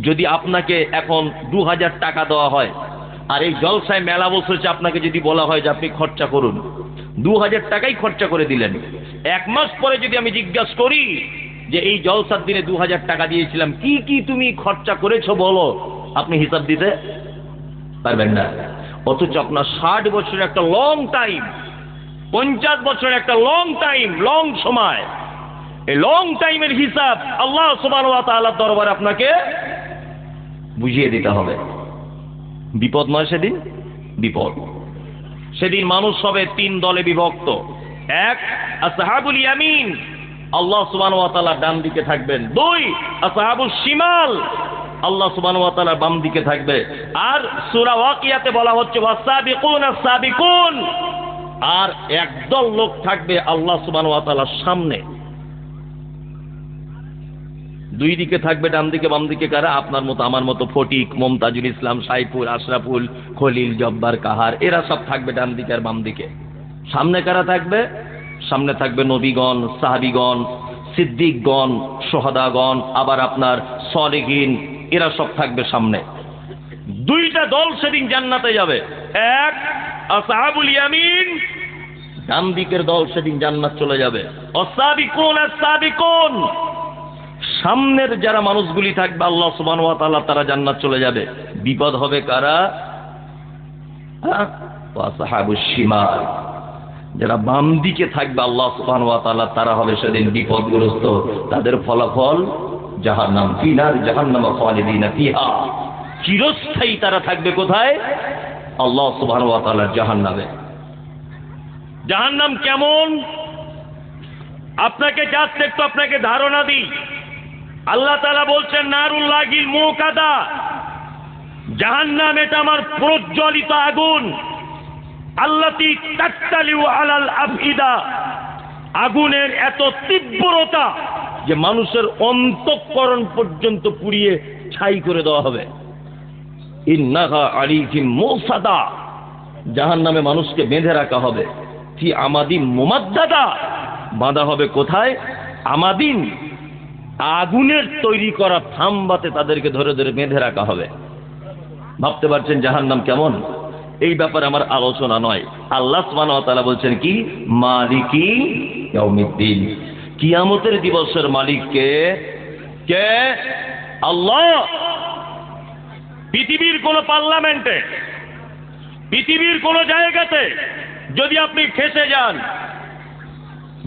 যদি আপনাকে এখন 2000 টাকা দেওয়া হয় আর এই জলসায় মেলা বসেছে, আপনাকে যদি বলা হয় যে আপনি খরচা করুন, 2000 টাকাই খরচা করে দিলেন। 1 মাস পরে যদি আমি জিজ্ঞাসা করি যে এই জলসার দিনে 2000 টাকা দিয়েছিলাম, কি কি তুমি খরচা করেছো বলো, আপনি হিসাব দিতে পারবেন না। অথচ আপনার 60 বছরের একটা লং টাইম, 50 বছরের একটা লং টাইম, লং সময়, এই লং টাইমের হিসাব আল্লাহ সুবহানাহু ওয়া তাআলার দরবারে আপনাকে বুঝিয়ে দিতে হবে। বিপদ নয় সেদিন, বিপদ। সেদিন মানুষ হবে 3 দলে বিভক্ত। 1, আসহাবুল ইয়ামিন, আল্লাহ সুবহানাহু ওয়া তাআলার ডান দিকে থাকবেন। 2, আসহাবুল শিমাল, আল্লাহ সুবহানাহু ওয়া তাআলার বাম দিকে থাকবে। আর সূরা ওয়াকিয়াতে বলা হচ্ছে ওয়াসাবিকুন আস-সাবিকুন, আর একদল লোক থাকবে আল্লাহ সুবহানাহু ওয়া তাআলার সামনে। 2 দিকে থাকবে, ডান দিকে বাম দিকে কারা? আপনার মতো আমার মতো ফটিক, মমতাজুল ইসলাম, সাইফুল, আশরাফুল, খলিল, জব্বার, কাহার, এরা সব থাকবে ডান দিকে আর বাম দিকে। সামনে কারা থাকবে? সামনে থাকবে নবীগণ, সাহাবীগণ, সিদ্দিকগণ, শহদাগণ, আবার আপনার সলিহিন, এরা সব থাকবে সামনে। 2টা দল সেদিন জান্নাতে যাবে। 1, আসহাবুল ইয়ামিন, ডান দিকের দল সেদিন জান্নাত চলে যাবে। ওয়াসাবিকুন আস-সাবিকুন, সামনের যারা মানুষগুলি থাকবে আল্লাহ সুবহানাহু ওয়া তাআলা তারা জান্নাত চলে যাবে। বিপদ হবে কারা? ওয়াসহাবুশ শিমাল, যারা বাম দিকে থাকবে আল্লাহ সুবহানাহু ওয়া তাআলা, তারা হবে সেদিন বিপদগ্রস্ত, তাদের ফলাফল জাহান্নাম, ফিনার জাহান্নাম খালিদিনা ফিহা, চিরস্থায়ী তারা থাকবে কোথায়? আল্লাহ সুবহানাহু ওয়া তাআলার জাহান্নামে। জাহান্নাম কেমন আপনাকে জাস্ট একটু আপনাকে ধারণা দিই। আল্লাহ তাআলা বলছেন নারুল্লাহিল মুকাদা, জাহান্নাম এটা আমার প্রজ্বলিত আগুন, আল্লাতী তাত্তালিউ আলাল আফইদা, আগুনের এত তীব্রতা যে মানুষের অন্তঃকরণ পর্যন্ত পুড়িয়ে ছাই করে দেওয়া হবে। ইন্নাহা আলাইহিম মুসাদা, জাহান্নামে মানুষকে বেঁধে রাখা হবে। ফি আমাদিন মুমাদ্দাদা, বাঁধা হবে কোথায়? আমাদিন, আগুনের তৈরি করা থাম্বাতে তাদেরকে ধরে ধরে বেঁধে রাখা হবে। ভাবতে পারছেন জাহান্নাম কেমন? এই ব্যাপারে আমার আলোচনা নয়। আল্লাহ সুবহানাহু ওয়া তাআলা বলছেন কি? মালিকি ইয়াউমিদ্দিন, কিয়ামতের দিবসের মালিক কে? কে? আল্লাহ। পৃথিবীর কোন পার্লামেন্টে, পৃথিবীর কোন জায়গাতে যদি আপনি ফেঁসে যান,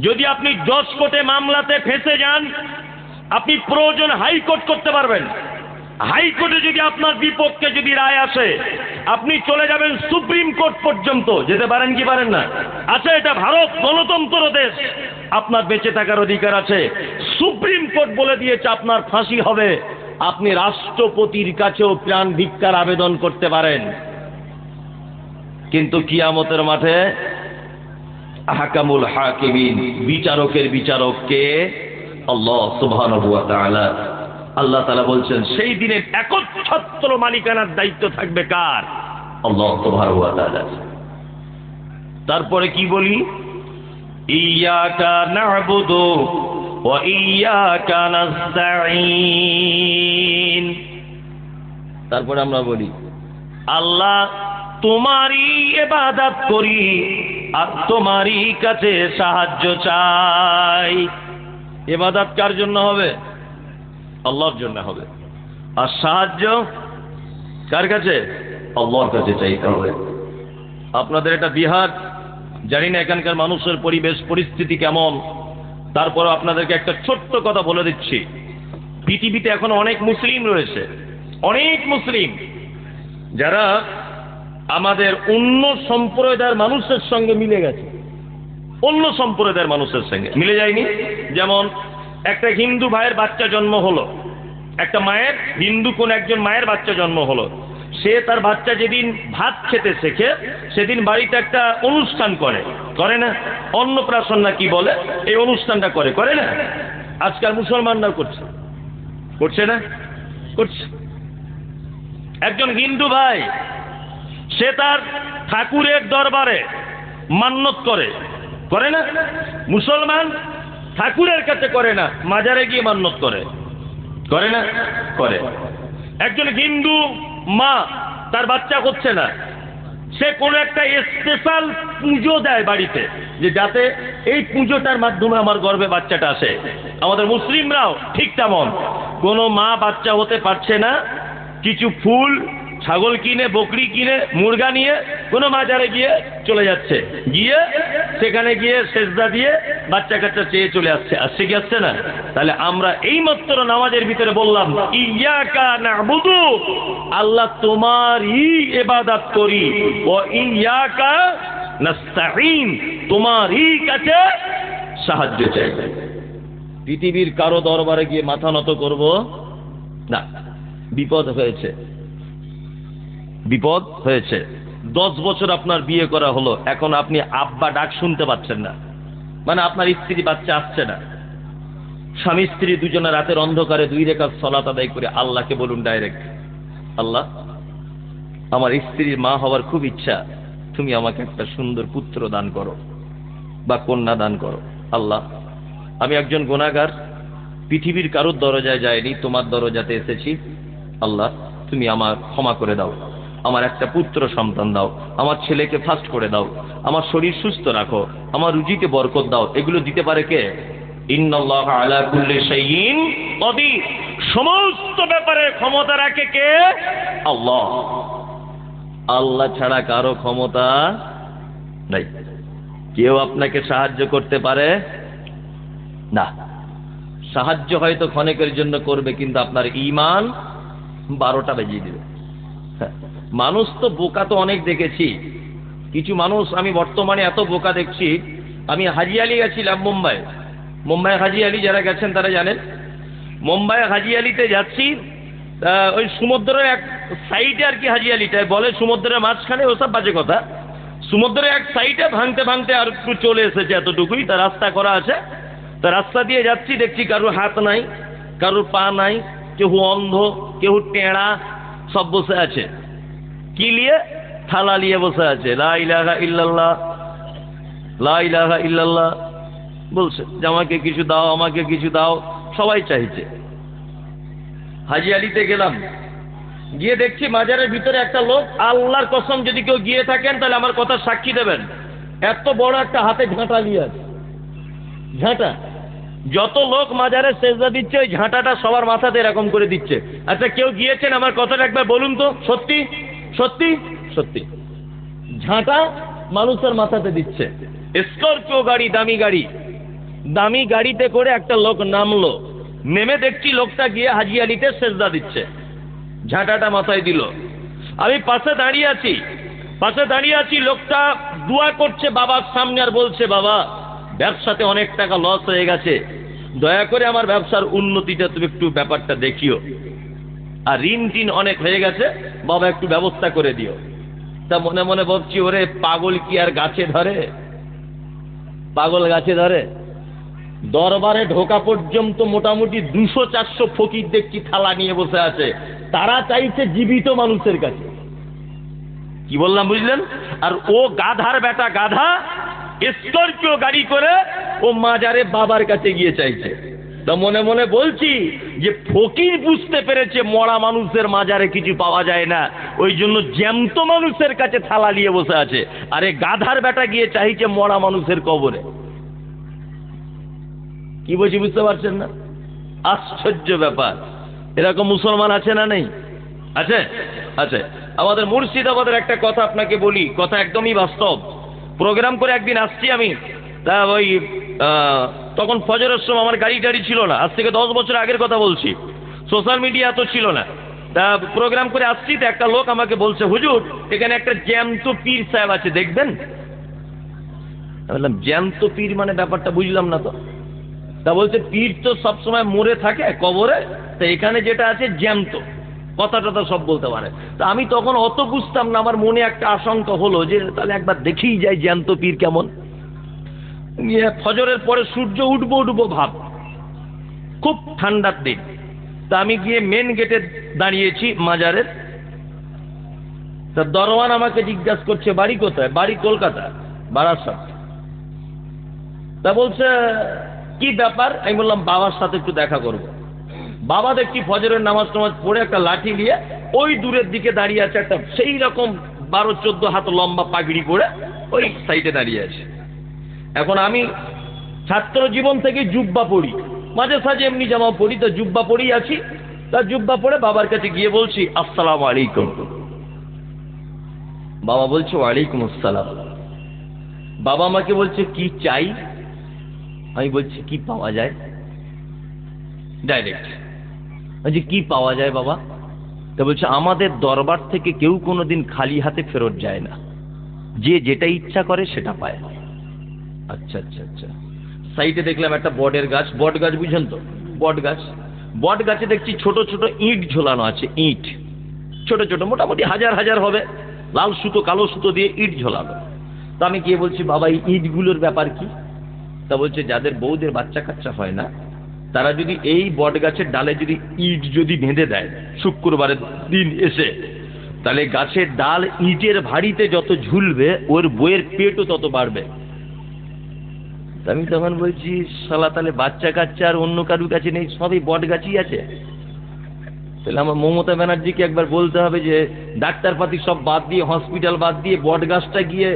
যদি আপনি জজ কোর্টে মামলাতে ফেঁসে যান, আপনি প্রয়োজন হাইকোর্ট করতে পারবেন। হাইকোর্টে যদি আপনার বিপক্ষে যদি রায় আসে, আপনি চলে যাবেন সুপ্রিম কোর্ট পর্যন্ত। যেতে পারেন কি পারেন না? আচ্ছা, এটা ভারত গণতন্ত্র দেশ, আপনার বেঁচে থাকার অধিকার আছে। সুপ্রিম কোর্ট বলে দিয়েছে আপনার ফাঁসি হবে, আপনি রাষ্ট্রপতির কাছেও প্রাণ ভিক্ষার আবেদন করতে পারেন। কিন্তু কিয়ামতের মাঠে আহকামুল হাকিমিন, বিচারকের বিচারক কে? আল্লাহ সুবহানাহু ওয়া তাআলা। আল্লাহ তাআলা বলছেন সেই দিনে একচ্ছত্র মালিকানার দায়িত্ব থাকবে কার? আল্লাহ সুবহানাহু ওয়া তাআলা। তারপরে কি বলি? ইয়াকা না'বুদু ওয়া ইয়াকা নাস্তাঈন। তারপরে আমরা বলি আল্লাহ তোমারই ইবাদত করি আর তোমারই কাছে সাহায্য চাই। ইবাদত কার জন্য হবে? আল্লাহর জন্য হবে। আর সাহায্য কার কাছে? আল্লাহর কাছে চাইতে হবে। আপনাদের এটা বিহার, জানি না এখানকার মানুষের পরিবেশ পরিস্থিতি কেমন, তারপরে আপনাদেরকে একটা ছোট্ট কথা বলে দিচ্ছি। পৃথিবীতে এখন অনেক মুসলিম রয়েছে, অনেক মুসলিম যারা আমাদের অন্য সম্প্রদায়ের মানুষের সঙ্গে মিলে গেছে, অন্য সম্প্রদায়ের মানুষের সঙ্গে মিলে যায়নি। যেমন একটা হিন্দু ভাইয়ের বাচ্চা জন্ম হলো, একটা মায়ের, হিন্দু কোন একজন মায়ের বাচ্চা জন্ম হলো, সে তার বাচ্চা যেদিন ভাত খেতে শেখে সেদিন বাড়িতে একটা অনুষ্ঠান করে, করে না? অন্নপ্রাশন না কি বলে, এই অনুষ্ঠানটা করে, করে না? আজকাল মুসলমানরাও করছে, করছে না? করছে। একজন হিন্দু ভাই সে তার ঠাকুরের দরবারে মান্যত করে, করে না? মুসলমান ঠাকুরের কাছে করে না, মাজারে গিয়ে মান্যত করে, করে না? করে। একজন হিন্দু মা তার বাচ্চা হচ্ছে না, সে কোনো একটা স্পেশাল পুজো দেয় বাড়িতে, যে যাতে এই পুজোটার মাধ্যমে আমার গর্ভে বাচ্চাটা আসে। আমাদের মুসলিমরাও ঠিক তেমন, কোনো মা বাচ্চা হতে পারছে না, কিছু ফুল, ছাগল কিনে, বকরি কিনে, মুরগা নিয়ে কোনো মাজারে গিয়ে চলে যাচ্ছে, গিয়ে সেখানে গিয়ে সেজদা দিয়ে বাচ্চা কাচ্চা চেয়ে চলে আসছে। আসছে কি আসছে না? তাহলে আমরা এই মাত্র নামাজের ভিতরে বললাম ইয়াকা না'বুদু, আল্লাহ তোমারই ইবাদত করি, ও ইয়াকা নাস্তাঈন, তোমারই কাছে সাহায্য চাই। পৃথিবীর কারো দরবারে গিয়ে মাথা নত করব না। বিপদ হয়েছে, বিপদ হয়েছে। 10 বছর আপনার বিয়ে করা হলো, এখন আপনি আব্বা ডাক শুনতে পাচ্ছেন না, মানে আপনার স্ত্রী বাচ্চা আসছে না। স্বামী স্ত্রী দুজনে রাতের অন্ধকারে 2 রাকাত সালাত আদায় করে আল্লাহকে বলুন ডাইরেক্ট, আল্লাহ আমার স্ত্রীর মা হওয়ার খুব ইচ্ছা, তুমি আমাকে একটা সুন্দর পুত্র দান করো বা কন্যা দান করো। আল্লাহ আমি একজন গুনাহগার, পৃথিবীর কারোর দরজায় যায়নি, তোমার দরজাতে এসেছি। আল্লাহ তুমি আমার ক্ষমা করে দাও, আমার একটা পুত্র সন্তান দাও, আমার ছেলেকে ফাস্ট করে দাও, আমার শরীর সুস্থ রাখো, আমার রুজিতে বরকত দাও। এগুলো দিতে পারে কে? ইন্নাল্লাহা আলা কুল্লি শাইইন কাদির, সমস্ত ব্যাপারে ক্ষমতা রাখে কে? আল্লাহ। আল্লাহ ছাড়া কারো ক্ষমতা নাই। কেউ আপনাকে সাহায্য করতে পারে না। সাহায্য হয়তো ক্ষণিকের জন্য করবে, কিন্তু আপনার ঈমান 12টা বেজিয়ে দিবে। মানুষ তো বোকা তো অনেক দেখেছি। কিছু মানুষ আমি বর্তমানে এত বোকা দেখছি। আমি হাজি আলি গেছিলাম মুম্বাই হাজি আলি, যারা গেছেন তারা জানেন। মুম্বাই হাজি আলিতে যাচ্ছি, ওই সমুদ্রের এক সাইডে আর কি হাজি আলিটায় বলে সমুদ্রের মাঝখানে, ওসব বাজে কথা। সমুদ্রের এক সাইডে ভাঙতে ভাঙতে আর একটু চলে এসেছে, এতটুকুই তার রাস্তা করা আছে। তা রাস্তা দিয়ে যাচ্ছি, দেখছি কারোর হাত নাই, কারোর পা নাই, কেউ অন্ধ, কেউ টেঁড়া, সব বসে আছে। কি নিয়ে? থালা নিয়ে বসে আছে। লা ইলাহা ইল্লাল্লাহ, লা ইলাহা ইল্লাল্লাহ বলছে যে আমাকে কিছু দাও, আমাকে কিছু দাও, সবাই চাইছে। হাজি আলিতে গেলাম, গিয়ে দেখছি মাজারের ভিতরে একটা লোক। আল্লাহর কসম, যদি কেউ গিয়ে থাকেন তাহলে আমার কথা সাক্ষী দেবেন, এত বড় একটা হাতে ঝাঁটা নিয়ে আছে। ঝাঁটা, যত লোক মাজারে সেজদা দিচ্ছে ওই ঝাঁটাটা সবার মাথাতে এরকম করে দিচ্ছে। আচ্ছা, কেউ গিয়েছেন? আমার কথাটা একবার বলুন তো। সত্যি সত্যি সত্যি ঝাঁটা মানুষের মাথাতে দিচ্ছে। স্করপিও গাড়ি, দামি গাড়িতে করে একটা লোক নামলো। নেমে দেখছি লোকটা গিয়ে হাজি আলিতে সেজদা দিচ্ছে, ঝাঁটাটা মাথায় দিল। আমি পাশে দাঁড়িয়ে আছি, লোকটা দোয়া করছে বাবার সামনে আর বলছে, বাবা ব্যবসাতে অনেক টাকা লস হয়ে গেছে, দয়া করে আমার ব্যবসার উন্নতিটা তুমি একটু ব্যাপারটা দেখিও, আর ঋণ টিন অনেক হয়ে গেছে, বাবা একটু ব্যবস্থা করে দিও। তা মনে মনে ভাবছি, ওরে পাগল কি আর গাছে ধরে? পাগল গাছে ধরে? দরবারে ঢোকা পর্যন্ত মোটামুটি 200-400 ফকির দেখছি থালা নিয়ে বসে আছে। তারা চাইছে জীবিত মানুষের কাছে। কি বললাম বুঝলেন? আর ও গাধার বেটা গাধা, স্করপিও গাড়ি করে ও মাজারে বাবার কাছে গিয়ে চাইছে। তা মনে মনে বলছি যে ফকির বুঝতে পেরেছে মরা মানুষের মাজারে কিছু পাওয়া যায় না, ওই জন্য জ্যান্ত মানুষের কাছে থালা নিয়ে বসে আছে। আরে গাধার বেটা গিয়ে চাইছে মরা মানুষের কবরে। কি বলছি বুঝতে পারছেন না? আশ্চর্য ব্যাপার। এরকম মুসলমান আছে না নেই? আছে, আছে। আমাদের মুর্শিদাবাদের একটা কথা আপনাকে বলি, কথা একদমই বাস্তব। প্রোগ্রাম করে একদিন আসছি আমি, তা ওই তখন ফজরের সময়, আমার গাড়ি টাড়ি ছিল না, আজ থেকে 10 বছর আগের কথা বলছি, সোশ্যাল মিডিয়া তো ছিল না। তা প্রোগ্রাম করে আসছি, তো একটা লোক আমাকে বলছে, হুজুর এখানে একটা জ্যান্ত পীর সাহেব আছে, দেখবেন? বললাম জ্যান্ত পীর মানে? ব্যাপারটা বুঝলাম না তো। তা বলছে পীর তো সবসময় মরে থাকে কবরে, তা এখানে যেটা আছে জ্যান্ত, কথা টথা সব বলতে পারে। তা আমি তখন অত বুঝতাম না, আমার মনে একটা আশঙ্কা হলো যে তাহলে একবার দেখেই যাই জ্যান্ত পীর কেমন। ফজরের পরে সূর্য উঠবো ভাব, খুব ঠান্ডার দিন। তা আমি গিয়ে মেন গেটে দাঁড়িয়েছি মাজারের। তা দরওয়ান আমাকে জিজ্ঞাসা করছে, বাড়ি কোথায়? বাড়ি কলকাতা, বারাসাত। তা বলছে কি ব্যাপার? আমি বললাম বাবার সাথে একটু দেখা করব। বাবা দেখছি ফজরের নামাজ পড়ে একটা লাঠি নিয়ে ওই দূরের দিকে দাঁড়িয়ে আছে, একটা সেই রকম 12-14 হাত লম্বা পাগড়ি পরে ওই সাইডে দাঁড়িয়ে আছে। এখন আমি ছাত্র জীবন থেকে জুব্বা পড়ি, মাঝে সাঝে এমনি জামা পড়ি, তো জুব্বা পরেই আছি। তা জুব্বা পরে বাবার কাছে গিয়ে বলছি, আসসালামু আলাইকুম। বাবা বলছে, ওয়ালাইকুম আসসালাম। বাবা আমাকে বলছে, কি চাই? আমি বলছি, কি পাওয়া যায়? ডাইরেক্ট বলছি, কি পাওয়া যায় বাবা? তা বলছে, আমাদের দরবার থেকে কেউ কোনোদিন খালি হাতে ফেরত যায় না, যে যেটা ইচ্ছা করে সেটা পায়। আচ্ছা আচ্ছা আচ্ছা। সাইডে দেখলাম একটা বটের গাছ, বট গাছ বুঝেন তো? বট গাছে দেখছি ছোট ছোট ইট ঝোলানো আছে, ইট ছোট ছোট, মোটামুটি হাজার হাজার হবে, লাল সুতো কালো সুতো দিয়ে ইট ঝোলানো। তা আমি গিয়ে বলছি, বাবা এই ইটগুলোর ব্যাপার কি? তা বলছে, যাদের বউদের বাচ্চা কাচ্চা হয় না, তারা যদি এই বট গাছের ডালে যদি ইট যদি বেঁধে দেয় শুক্রবারের দিন এসে, তাহলে গাছের ডাল ইটের ভারীতে যত ঝুলবে ওর বইয়ের পেটও তত বাড়বে। আমি তখন বলছি, শালা তাহলে বাচ্চা কাচ্চা আর অন্য কারুর কাছে নেই, সবই বট গাছই আছে। তাহলে আমার মমতা ব্যানার্জিকে একবার বলতে হবে যে ডাক্তারপাতি সব বাদ দিয়ে, হসপিটাল বাদ দিয়ে, বট গাছটা গিয়ে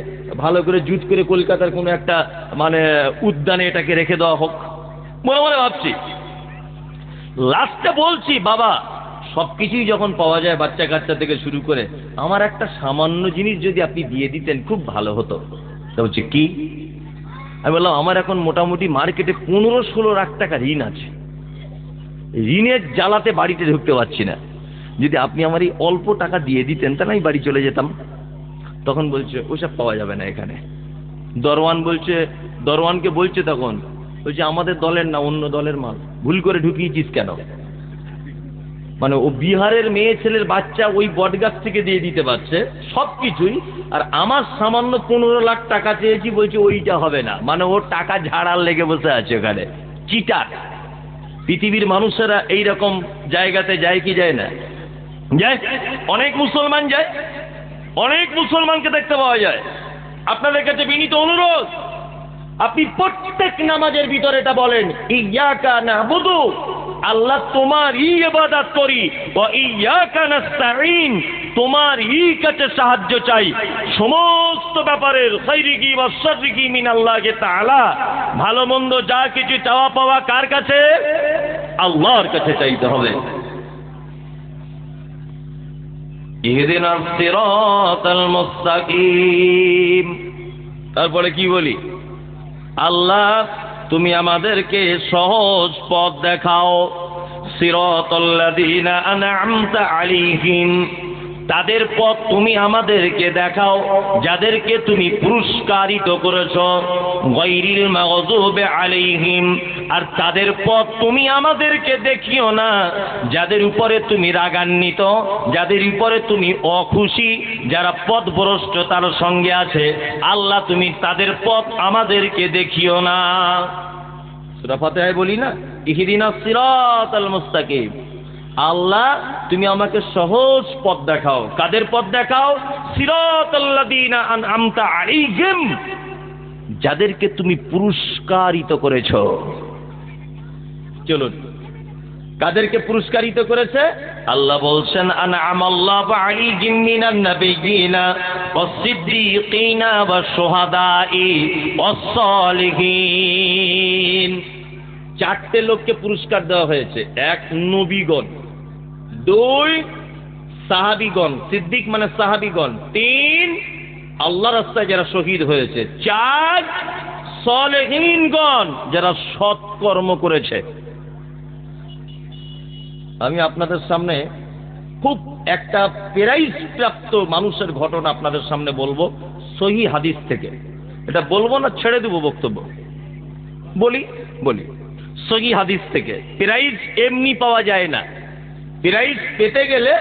ভালো করে জুত করে কলকাতার কোনো একটা মানে উদ্যানে এটাকে রেখে দেওয়া হোক। মনে মনে ভাবছি, লাস্টে বলছি, বাবা সব কিছুই যখন পাওয়া যায় বাচ্চা কাচ্চা থেকে শুরু করে, আমার একটা সামান্য জিনিস যদি আপনি দিয়ে দিতেন খুব ভালো হতো। তা বলছে কি? আমি বললাম আমার এখন মোটামুটি মার্কেটে 15-16 লাখ টাকা ঋণ আছে, ঋণের জ্বালাতে বাড়িতে ঢুকতে পারছি না, যদি আপনি আমার এই অল্প টাকা দিয়ে দিতেন তাহলে আমি বাড়ি চলে যেতাম। তখন বলছে ওসব পাওয়া যাবে না এখানে। দরওয়ানকে বলছে তখন, বলছে আমাদের দলের না, অন্য দলের মাল, ভুল করে ঢুকিয়েছিস কেন? মানে ও বিহারের মেয়ে ছেলের বাচ্চা ওই বটগাছ থেকে দিয়ে দিতে পারছে সবকিছুই, আর আমার সামান্য 15 লাখ টাকা চেয়েছি, বলছে ওইটা হবে না। মানে ওর টাকা ঝাড়ার লেগে বসে আছে ওখানে, চিটার। পৃথিবীর মানুষেরা এইরকম জায়গাতে যায় কি যায় না? যায়। অনেক মুসলমান যায়, অনেক মুসলমানকে দেখতে পাওয়া যায়। আপনাদের কাছে বিনীত অনুরোধ, আপনি প্রত্যেক নামাজের ভিতরে এটা বলেন, ইয়াকা নাবুদু, আল্লাহ তোমারই ইবাদত করি, ওয়া ইয়াকা নাস্তাঈন, তোমারই কাছে সাহায্য চাই। সমস্ত ব্যাপারের খাইরিকি ওয়া শাররিকি মিনাল্লাহি তাআলা, ভালো মন্দ যা কিছু চাওয়া পাওয়া কার কাছে? আল্লাহর কাছে চাইতে হবে। ইহদিনাস সিরাতাল মুস্তাকিম। তারপরে কি বলি? আল্লাহ তুমি আমাদেরকে সহজ পথ দেখাও। সিরাতাল্লাযীনা আন'আমতা আলাইহিম, তাদের পথ তুমি আমাদেরকে দেখাও যাদেরকে তুমি পুরস্কারিত করেছো। গায়রিল মাগযুবি আলাইহিম, আর তাদের পথ তুমি আমাদেরকে দেখিও না যাদের উপরে তুমি রাগান্বিত, যাদের উপরে তুমি অখুশি, যারা পথভ্রষ্টতার সঙ্গে আছে। আল্লাহ তুমি তাদের পথ আমাদেরকে দেখিও না। সূরা ফাতিহায় বলি না, ইহদিনাস সিরাতাল মুস্তাকিম, আল্লাহ তুমি আমাকে সহজ পথ দেখাও। কাদের পথ দেখাও? সিরাতাল্লাযীনা আন'আমতা আলাইহিম, যাদেরকে তুমি পুরস্কারিত করেছো। চলুন, কাদেরকে পুরস্কারিত করেছে? আল্লাহ বলছেন, আন'আমাল্লাহু আলাইহিম মিনান নাবিয়্যিনা ওয়াস-সিদ্দীকিনা ওয়াশ-শুহাদাই ওয়াস-সালিহিন। 4টে লোককে পুরস্কার দেওয়া হয়েছে। 1 নবীগণ, 2 সাহাবীগণ, সিদ্দিক মানে সাহাবীগণ, 3 আল্লাহর রাস্তায় যারা শহীদ হয়েছে, 4 সালেহীনগণ যারা সৎকর্ম করেছে। আমি আপনাদের সামনে খুব একটা প্রাইজ প্রাপ্ত মানুষের ঘটনা আপনাদের সামনে বলবো, সহিহ হাদিস থেকে। এটা বলবো না ছেড়ে দেবো বক্তব্য? বলি সহিহ হাদিস থেকে। প্রাইজ এমনি পাওয়া যায় না। প্রাইজ পেতে গেলে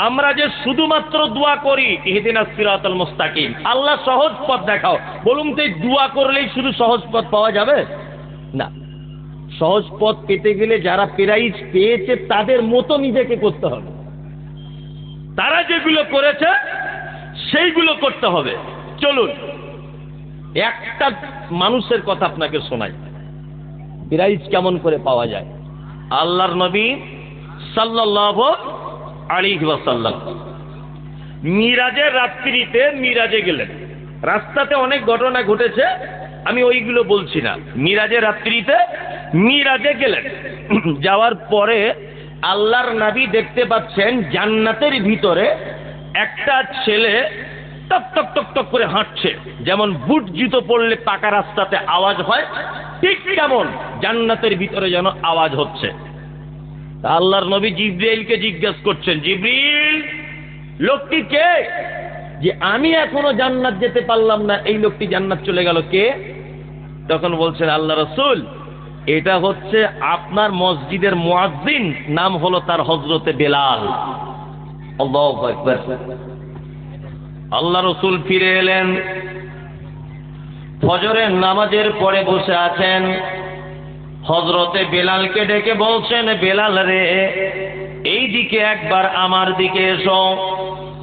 আমরা যে শুধুমাত্র দোয়া করি, ইহদিনাস সিরাতাল মুস্তাকিম, আল্লাহ সহজ পথ দেখাও, বলুন তো দোয়া করলেই শুধু সহজ পথ পাওয়া যাবে? না। সহজ পথ পেতে গেলে যারা প্রাইজ পেয়েছে তাদের মতো নিজেকে করতে হবে। তারা যেগুলো করেছে সেইগুলো করতে হবে। চলুন একটা মানুষের কথা আপনাকে শোনাই, প্রাইজ কেমন করে পাওয়া যায়। আল্লাহর নবী সাল্লাল্লাহু আলাইহি ওয়াসাল্লাম মিরাজের রাত্রিতে মিরাজে গেলেন। রাস্তাতে অনেক ঘটনা ঘটেছে, আমি ওইগুলো বলছি না। মিরাজের রাত্রিতে মিরাজে গেলেন। যাওয়ার পরে আল্লাহর নবী দেখতে পাচ্ছেন জান্নাতের ভিতরে একটা ছেলে টক টক টক টক করে হাঁটছে। যেমন বুট জুতো পরলে পাকা রাস্তাতে আওয়াজ হয়, ঠিক তেমন জান্নাতের ভিতরে যেন আওয়াজ হচ্ছে। আল্লাহর নবী জিবরাইলকে জিজ্ঞেস করছেন, জিবরিল, লোকটি কে? যে আমি এখনো জান্নাত যেতে পারলাম না, এই লোকটি জান্নাত চলে গেল, কে? তখন বলছেন আল্লাহ রাসূল, এটা হচ্ছে আপনার মসজিদের মুয়াজ্জিন, নাম হলো তার হযরতে বেলাল। আল্লাহু আকবার। আল্লাহ রাসূল ফিরে এলেন, ফজরের নামাজের পরে বসে আছেন। হযরতে বেলালকে ডেকে বলছেন, বেলাল রে, এই দিকে একবার আমার দিকে এসো।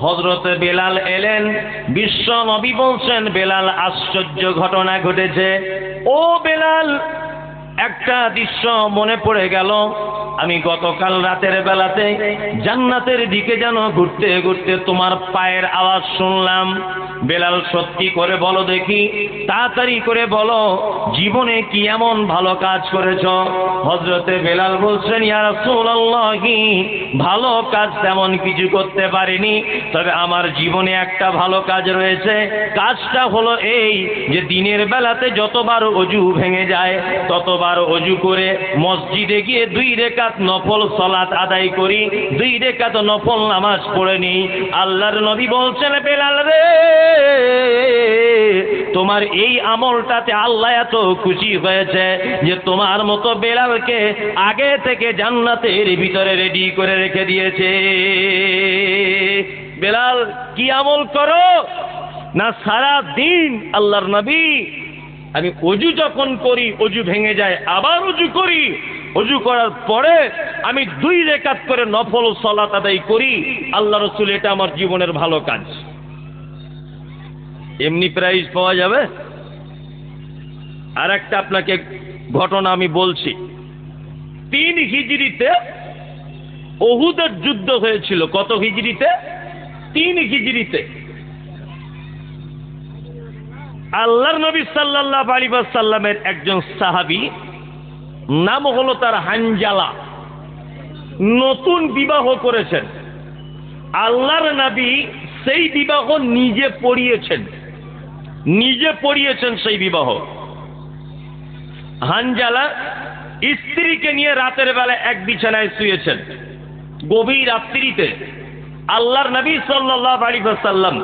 হযরতে বেলাল এলেন। বিশ্ব নবী বলছেন, বেলাল, আশ্চর্য ঘটনা ঘটেছে। ও বেলাল, একটা দৃশ্য মনে পড়ে গেল। আমি গতকাল রাতের বেলাতে জান্নাতের দিকে যেন ঘুরতে ঘুরতে তোমার পায়ের আওয়াজ শুনলাম। বেলাল সত্যি করে বলো দেখি, তাড়াতাড়ি করে বলো, জীবনে কি এমন ভালো কাজ করেছ? হযরতে বেলাল বলছেন, ইয়া রাসূলুল্লাহ, ভালো কাজ তেমন কিছু করতে পারিনি, তবে আমার জীবনে একটা ভালো কাজ রয়েছে। কাজটা হলো এই যে দিনের বেলাতে যতবার অজু ভেঙে যায় ততবার অজু করে মসজিদে গিয়ে 2 রাকাত নফল সালাত আদায় করি, 2 রাকাত নফল নামাজ পড়ে নিই। আল্লাহর নবী বলছেন, বেলাল রে, তোমার এই আমলটাতে আল্লাহ এত খুশি হয়েছে যে তোমার মতো বেলালকে আগে থেকে জান্নাতের ভিতরে রেডি করে রেখে দিয়েছে। বেলাল কি আমল করো না? সারা দিন আল্লাহর নবী, আমি অজু যখন করি অজু ভেঙে যায়, আবার অজু করি, অজু করার পরে আমি 2 রাকাত করে নফল সালাত আদায় করি। আল্লাহ রাসূল, এটা আমার জীবনের ভালো কাজ। এমনি প্রাইজ পাওয়া যাবে? আর একটা আপনাকে ঘটনা আমি বলছি। 3 হিজরিতে উহুদের যুদ্ধ হয়েছিল। কত হিজরিতে? 3 হিজরিতে। আল্লাহর নবী সাল্লাল্লাহু আলাইহি ওয়াসাল্লামের একজন সাহাবী, নাম হলো তার হানজালা, নতুন বিবাহ করেছেন। আল্লাহর নবী সেই বিবাহ নিজে পড়িয়েছেন সেই বিবাহ। হানজালা স্ত্রীকে নিয়ে রাতের বেলা এক বিছানায় শুয়েছেন। গভীর রাত্রিতে আল্লাহর নবী সাল্লাল্লাহু আলাইহি ওয়াসাল্লাম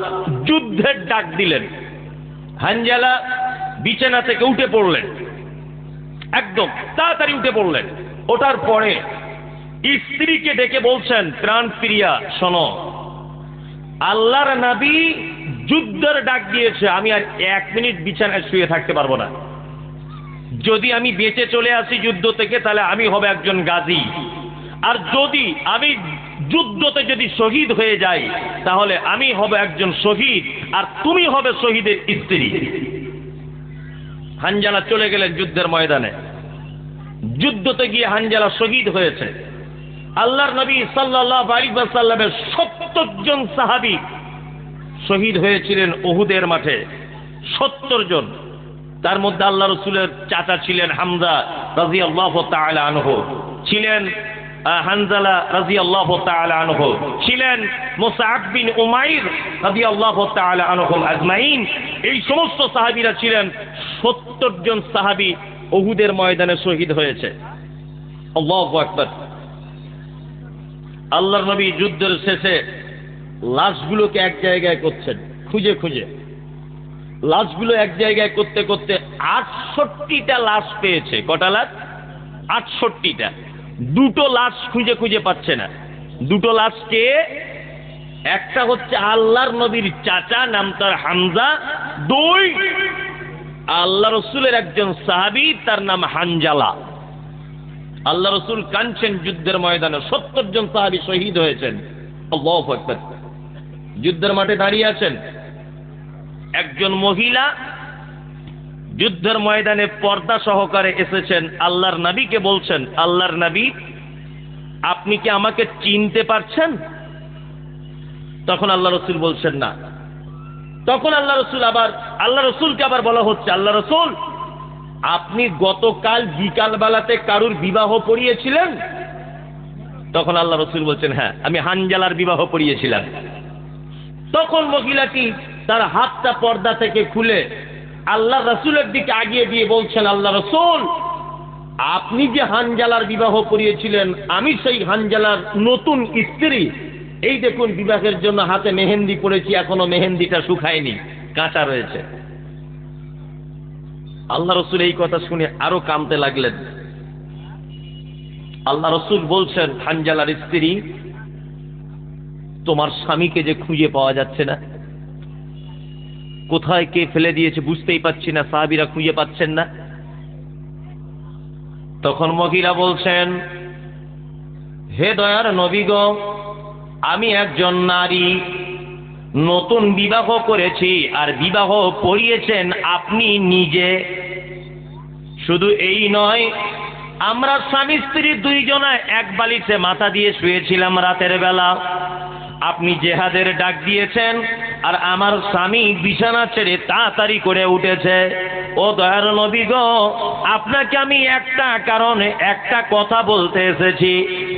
যুদ্ধের ডাক দিলেন। হানজালা বিছানা থেকে উঠে পড়লেন, একদম তাড়াতাড়ি উঠে পড়লেন। ওঠার পরে স্ত্রীকে ডেকে বলছেন, প্রাণ প্রিয়া শোনো, আল্লাহর নবী যুদ্ধের ডাক দিয়েছে, আমি আর 1 মিনিট বিছানায় শুয়ে থাকতে পারবো না। যদি আমি বেঁচে চলে আসি যুদ্ধ থেকে, তাহলে আমি হব একজন গাজী, আর যদি আমি যুদ্ধতে যদি শহীদ হয়ে যাই, তাহলে আমি হব একজন শহীদ, আর তুমি হবে শহীদের স্ত্রী। হানজালা চলে গেলেন যুদ্ধের ময়দানে। যুদ্ধতে গিয়ে হানজালা শহীদ হয়েছে। আল্লাহর নবী সাল্লাল্লাহু আলাইহি ওয়াসাল্লামের 70 জন সাহাবী শহীদ হয়েছিলেন উহুদের মাঠে, 70 জন। তার মধ্যে আল্লাহ রাসূলের চাচা ছিলেন হামজা রাদিয়াল্লাহু তাআলা আনহু, ছিলেন হানজালা রাদিয়াল্লাহু তাআলা আনহু, ছিলেন মুসআব বিন উমাইর রাদিয়াল্লাহু তাআলা আনহুম আজমাইন। এই সমস্ত সাহাবীরা ছিলেন। 70 জন সাহাবী উহুদের ময়দানে শহীদ হয়েছে। আল্লাহু আকবার। আল্লাহর নবী যুদ্ধের শেষে লাশগুলোকে এক জায়গায় করছেন, খুঁজে খুঁজে। লাশগুলো এক জায়গায় করতে করতে 68টা লাশ পেয়েছে। কটা লাশ? 68টা। 2টো লাশ খুঁজে খুঁজে পাচ্ছে না। 2টো লাশকে, একটা হচ্ছে আল্লাহর নবীর চাচা, নাম তার হামজা। 2 আল্লাহ রসুলের একজন সাহাবী, তার নাম হানজালা। আল্লাহ রসুল কাঁদছেন যুদ্ধের ময়দানে। 70 জন সাহাবী শহীদ হয়েছেন। আল্লাহু আকবার। যুদ্ধের মাঠে দাঁড়িয়ে আছেন। একজন মহিলা যুদ্ধের ময়দানে পর্দা সহকারে এসেছেন, আল্লাহর নবীকে বলছেন, আল্লাহর নবী, আপনি কি আমাকে চিনতে পারছেন? তখন আল্লাহ রসুল বলছেন না। তখন আল্লাহ রসুলকে আবার বলা হচ্ছে, আল্লাহ রসুল, আপনি গতকাল বিকাল বেলাতে কারুর বিবাহ পড়িয়েছিলেন? তখন আল্লাহ রসুল বলছেন, হ্যাঁ, আমি হানজালার বিবাহ পড়িয়েছিলাম। তখন মহিলাটি তার হাতটা পর্দা থেকে খুলে আল্লাহ রসুলের দিকে আগিয়ে দিয়ে বলছেন, আল্লাহ রসুল, আপনি যে হানজালার বিবাহ পড়িয়েছিলেন, আমি সেই হানজালার নতুন স্ত্রী। এই দেখুন, বিবাহের জন্য হাতে মেহেন্দি পড়েছি, এখনো মেহেন্দিটা শুকায়নি, কাঁচা রয়েছে। আল্লাহ রসুল এই কথা শুনে আরো কাঁদতে লাগলেন। আল্লাহ রসুল বলছেন, হানজালার স্ত্রী, তোমার স্বামীকে যে খুঁজে পাওয়া যাচ্ছে না, কোথায় কে ফেলে দিয়েছে বুঝতেই পাচ্ছি না, সাহাবীরা খুঁজে পাচ্ছেন না। তখন মহিলা বলছেন, হে দয়ার নবী গো, আমি একজন নারী, নতুন বিবাহ করেছি, আর বিবাহ পড়িয়েছেন আপনি নিজে। শুধু এই নয়, আমরা স্বামী স্ত্রী দুইজনায় এক বালিশে মাথা দিয়ে শুয়েছিলাম রাতের বেলা। আপনি জেহাদের ডাক দিয়েছেন, আর আমার স্বামী বিছানা ছেড়ে তাড়াতাড়ি করে উঠেছে। ও দয়ার নবী গো, আপনাকে আমি একটা কারণে একটা কথা বলতে এসেছি,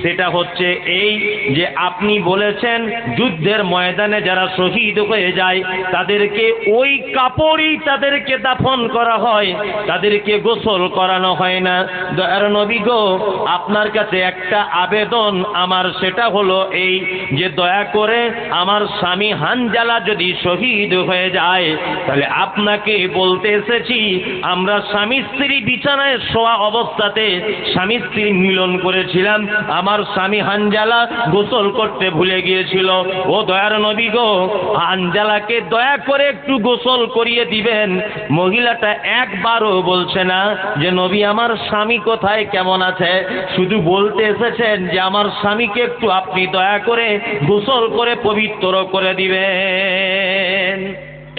সেটা হচ্ছে এই যে আপনি বলেছেন যুদ্ধের ময়দানে যারা শহীদ হয়ে যায় তাদেরকে ওই কাপড়ই তাদেরকে দাফন করা হয়, তাদেরকে গোসল করানো হয় না। দয়ার নবী গো, আপনার কাছে একটা আবেদন আমার, সেটা হলো এই যে দয়া করে আমার স্বামী হানজালা যদি শহীদ হয়ে যায়, তাহলে আপনাকে বলতে এসেছি, আমরা স্বামী স্ত্রী বিছানায় শোয়া অবস্থাতে স্বামী স্ত্রী মিলন করেছিলাম, আমার স্বামী হানজালা গোসল করতে ভুলে গিয়েছিল। ও দয়ার নবী গো, হানজালাকে দয়া করে একটু গোসল করিয়ে দিবেন। মহিলাটা একবারও বলছে না যে নবী আমার স্বামী কোথায়, কেমন আছে, শুধু বলতে এসেছেন যে আমার স্বামীকে একটু আপনি দয়া করে গোসল করে পবিত্র করে দিবেন,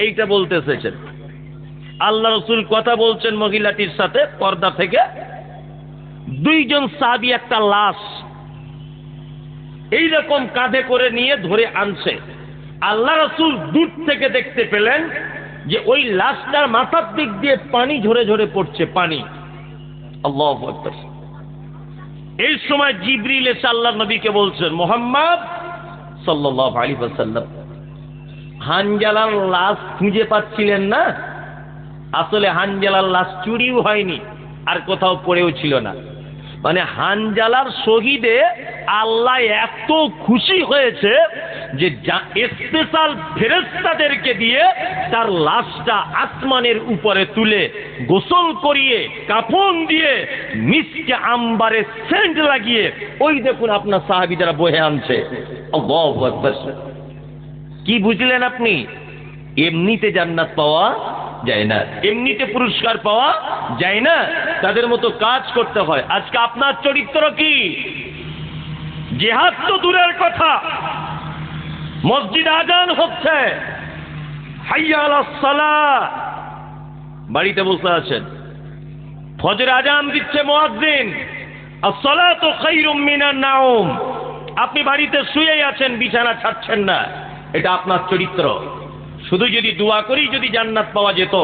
এইটা বলতে এসেছেন। আল্লাহ রসুল কথা বলছেন মহিলাটির সাথে পর্দা থেকে। দুইজন সাহাবী একটা লাশ এইরকম কাঁধে করে নিয়ে ধরে আনছে। আল্লাহ রসুল দূর থেকে দেখতে পেলেন যে ওই লাশটার মাথার দিক দিয়ে পানি ঝরে ঝরে পড়ছে, পানি। আল্লাহু আকবার। এই সময় জিবরিল এসে আল্লাহ নবীকে বলছেন, মুহাম্মদ সাল্লাল্লাহু আলাইহি ওয়াসাল্লাম, হানজালার লাশ খুঁজে পাচ্ছিলেন না? আসলে হানজালার লাশ চুরিও হয়নি, আর কোথাও পড়েও ছিল না। মানে হানজালার শহীদে আল্লাহ এত খুশি হয়েছে যে স্পেশাল ফেরেশতাদেরকে দিয়ে তার লাশটা আসমানের উপরে তুলে গোসল করিয়ে কাফন দিয়ে মিসকে আম্বারে সেন্ট লাগিয়ে ওই দেখুন আপনার সাহাবী যারা বহে আনছে। আল্লাহু আকবার। কি বুঝলেন আপনি? এমনিতে জান্নাত পাওয়া যায় না, এমনিতে পুরস্কার পাওয়া যায় না, তাদের মতো কাজ করতে হয়। আজকে আপনার চরিত্র কি? জিহাদ তো দূরের কথা, মসজিদ আজান হচ্ছে, হাইয়া আলাস সালাহ, বাড়িতে বসে আছেন, ফজর আজান দিচ্ছে মুয়াজ্জিন, আস-সালাতু খায়রুম মিনান নাওম, আপনি বাড়িতে শুয়েই আছেন, বিছানা ছাড়ছেন না। এটা আপনার চরিত্র। শুধু যদি দোয়া করি যদি জান্নাত পাওয়া যেত,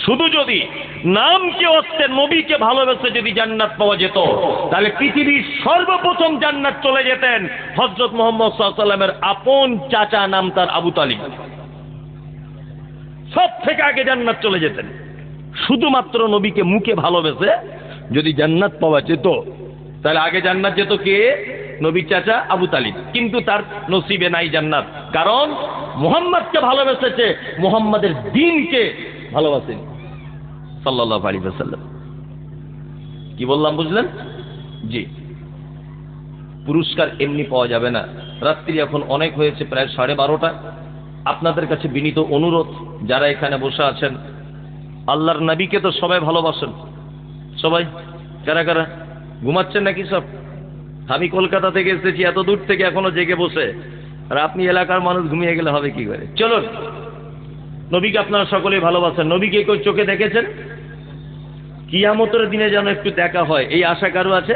শুধু যদি নামকে অস্তে নবীকে ভালোবেসে যদি জান্নাত পাওয়া যেত, তাহলে পৃথিবীর সর্বপ্রথম জান্নাত চলে যেতেন হযরত মুহাম্মদ সাল্লাল্লাহু আলাইহি ওয়াসাল্লামের আপন চাচা, নাম তার আবু তালিব। সব থেকে আগে জান্নাত চলে যেতেন। শুধুমাত্র নবীকে মুখে ভালোবেসে যদি জান্নাত পাওয়া যেত, তাহলে আগে জান্নাত যেত কে? নবীর চাচা আবু তালিব। কিন্তু তার নসিবে নাই জান্নাত, কারণ মুহাম্মদকে ভালোবেসেছে, মুহাম্মাদের দ্বীনকে ভালোবাসেন সাল্লাল্লাহু আলাইহি ওয়াসাল্লাম। কি বললাম বুঝলেন? জি, পুরস্কার এমনি পাওয়া যাবে না। রাত্রি এখন অনেক হয়েছে, প্রায় 12:30। আপনাদের কাছে বিনীত অনুরোধ, যারা এখানে বসে আছেন, আল্লাহর নবীকে তো সবাই ভালোবাসেন, সবাই। কারা কারা ঘুমাচ্ছেন নাকি সব? আমি কলকাতা থেকে এসেছি, এত দূর থেকে এখনো জেগে বসে, আর আপনি এলাকার মানুষ ঘুমিয়ে গেলে হবে কি করে? চলুন, নবীকে আপনারা সকলেই ভালোবাসেন। নবীকে কেউ চোখে দেখেছেন? কিয়ামতের দিনে যেন একটু দেখা হয়, এই আশা কারো আছে?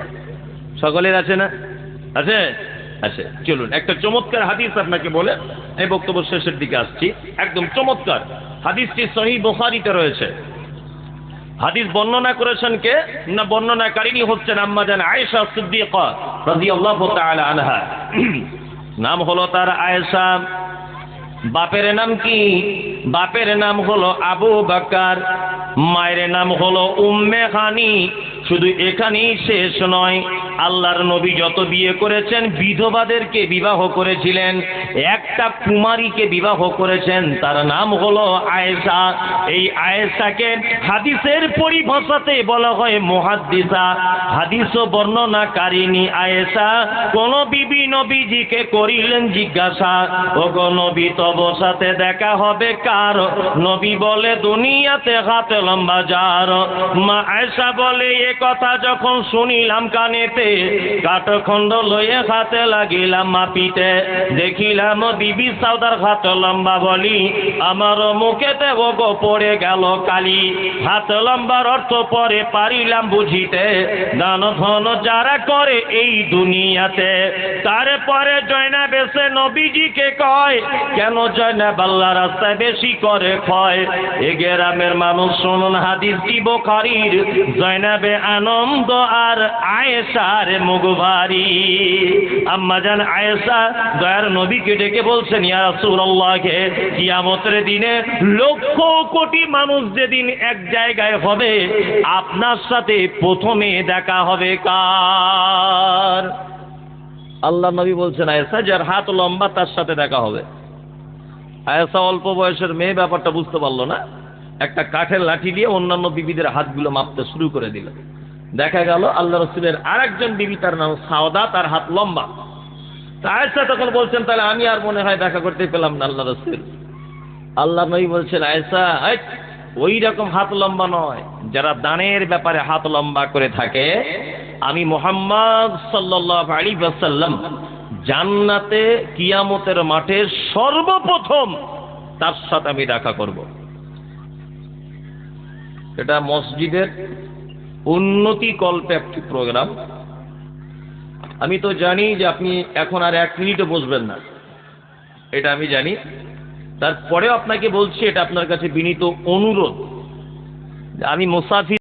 সকলের আছে না? আছে? আছে। চলুন একটা চমৎকার হাদিস আপনাকে বলে এই বক্তব্য শেষের দিকে আসছি। একদম চমৎকার হাদিসটি সহিহ বুখারীতে রয়েছে। হাদিস বর্ণনা করেছেন কে? না, বর্ণনাকারিনী হচ্ছেন আম্মা জান আয়েশা সিদ্দিকা রাদিয়াল্লাহু তাআলা আনহা। নাম হলো তার আয়েশা। বাপের নাম কি? বাপের নাম হলো আবু বকর, মায়ের নাম হলো উম্মে হানি। শুধু এখানেই শেষ নয়, আল্লাহর নবী যত বিয়ে করেছেন বিধবাদেরকে বিবাহ করেছিলেন, একটা কুমারীকে বিবাহ করেছেন, তার নাম হলো আয়েশা। এই আয়েশাকে হাদিসের পরিভাষাতে বলা হয় মুহাদ্দিসা। হাদিস বর্ণনাকারিনী আয়েশা কোন বিবি নবীজিকে করিলেন জিজ্ঞাসা, ওগো নবী তব সাথে দেখা হবে কার? নবী বলে দুনিয়াতে হাতে লম্বা যার। মা আয়েশা বলে এ কথা যখন শুনিলাম কানেতে, কাঠখণ্ড লয়ে হাতে লাগিলাম মাপিতে, দেখিলাম বিবি সাউদার হাত লম্বা বলি, আমার মুখেতে ওগো পড়ে গেল কালি। হাত লম্বার অর্থ পরে পারিলাম বুঝিতে, দান ধন যারা করে এই দুনিয়াতে। তারপরে জয়নাব এসে নবীজিকে কয়, কেন জয়নাব আল্লাহ রাস্তায় বেশি করে ক্ষয়? এ গ্রামের মানুষ শুনুন হাদিসটি বুখারীর। জয়নাবে আনন্দ আর আয়েশার মুখ ভারী। আম্মাজান আয়েশা দয়ার নবীকে ডেকে বলছেন, ইয়া রাসূলুল্লাহ, কিয়ামতের দিনে লক্ষ কোটি মানুষ যেদিন এক জায়গায় হবে, আপনার সাথে প্রথমে দেখা হবে কার? আল্লাহ নবী বলছেন, আয়েশা যার হাত লম্বা তার সাথে দেখা হবে। আয়েশা অল্প বয়সের মেয়ে, ব্যাপারটা বুঝতে পারলো না, একটা কাঠের লাঠি দিয়ে অন্যান্য বিবিদের হাতগুলো মাপতে শুরু করে দিল। দেখা গেল আল্লাহ রসুলের আরেকজন বিবি, তার নাম সাওদা, তার হাত লম্বা। আয়েশা তখন বলছেন, তাহলে আমি আর মনে হয় দেখা করতে পেলাম না আল্লাহ রসুল। আল্লাহ নবী বলছেন, আয়েশা ওই রকম হাত লম্বা নয়, যারা দানের ব্যাপারে হাত লম্বা করে থাকে, আমি মুহাম্মদ সাল্লাল্লাহু আলাইহি ওয়াসাল্লাম জান্নাতে কিয়ামতের মাঠে সর্বপ্রথম তার সাথে আমি দেখা করব। এটা মসজিদের উন্নতি কল্পে একটি প্রোগ্রাম। আমি তো জানি যে আপনি এখন আর 1 মিনিটও বসবেন না, এটা আমি জানি। তারপরেও আপনাকে বলছি, এটা আপনার কাছে বিনীত অনুরোধ, আমি মুসাফির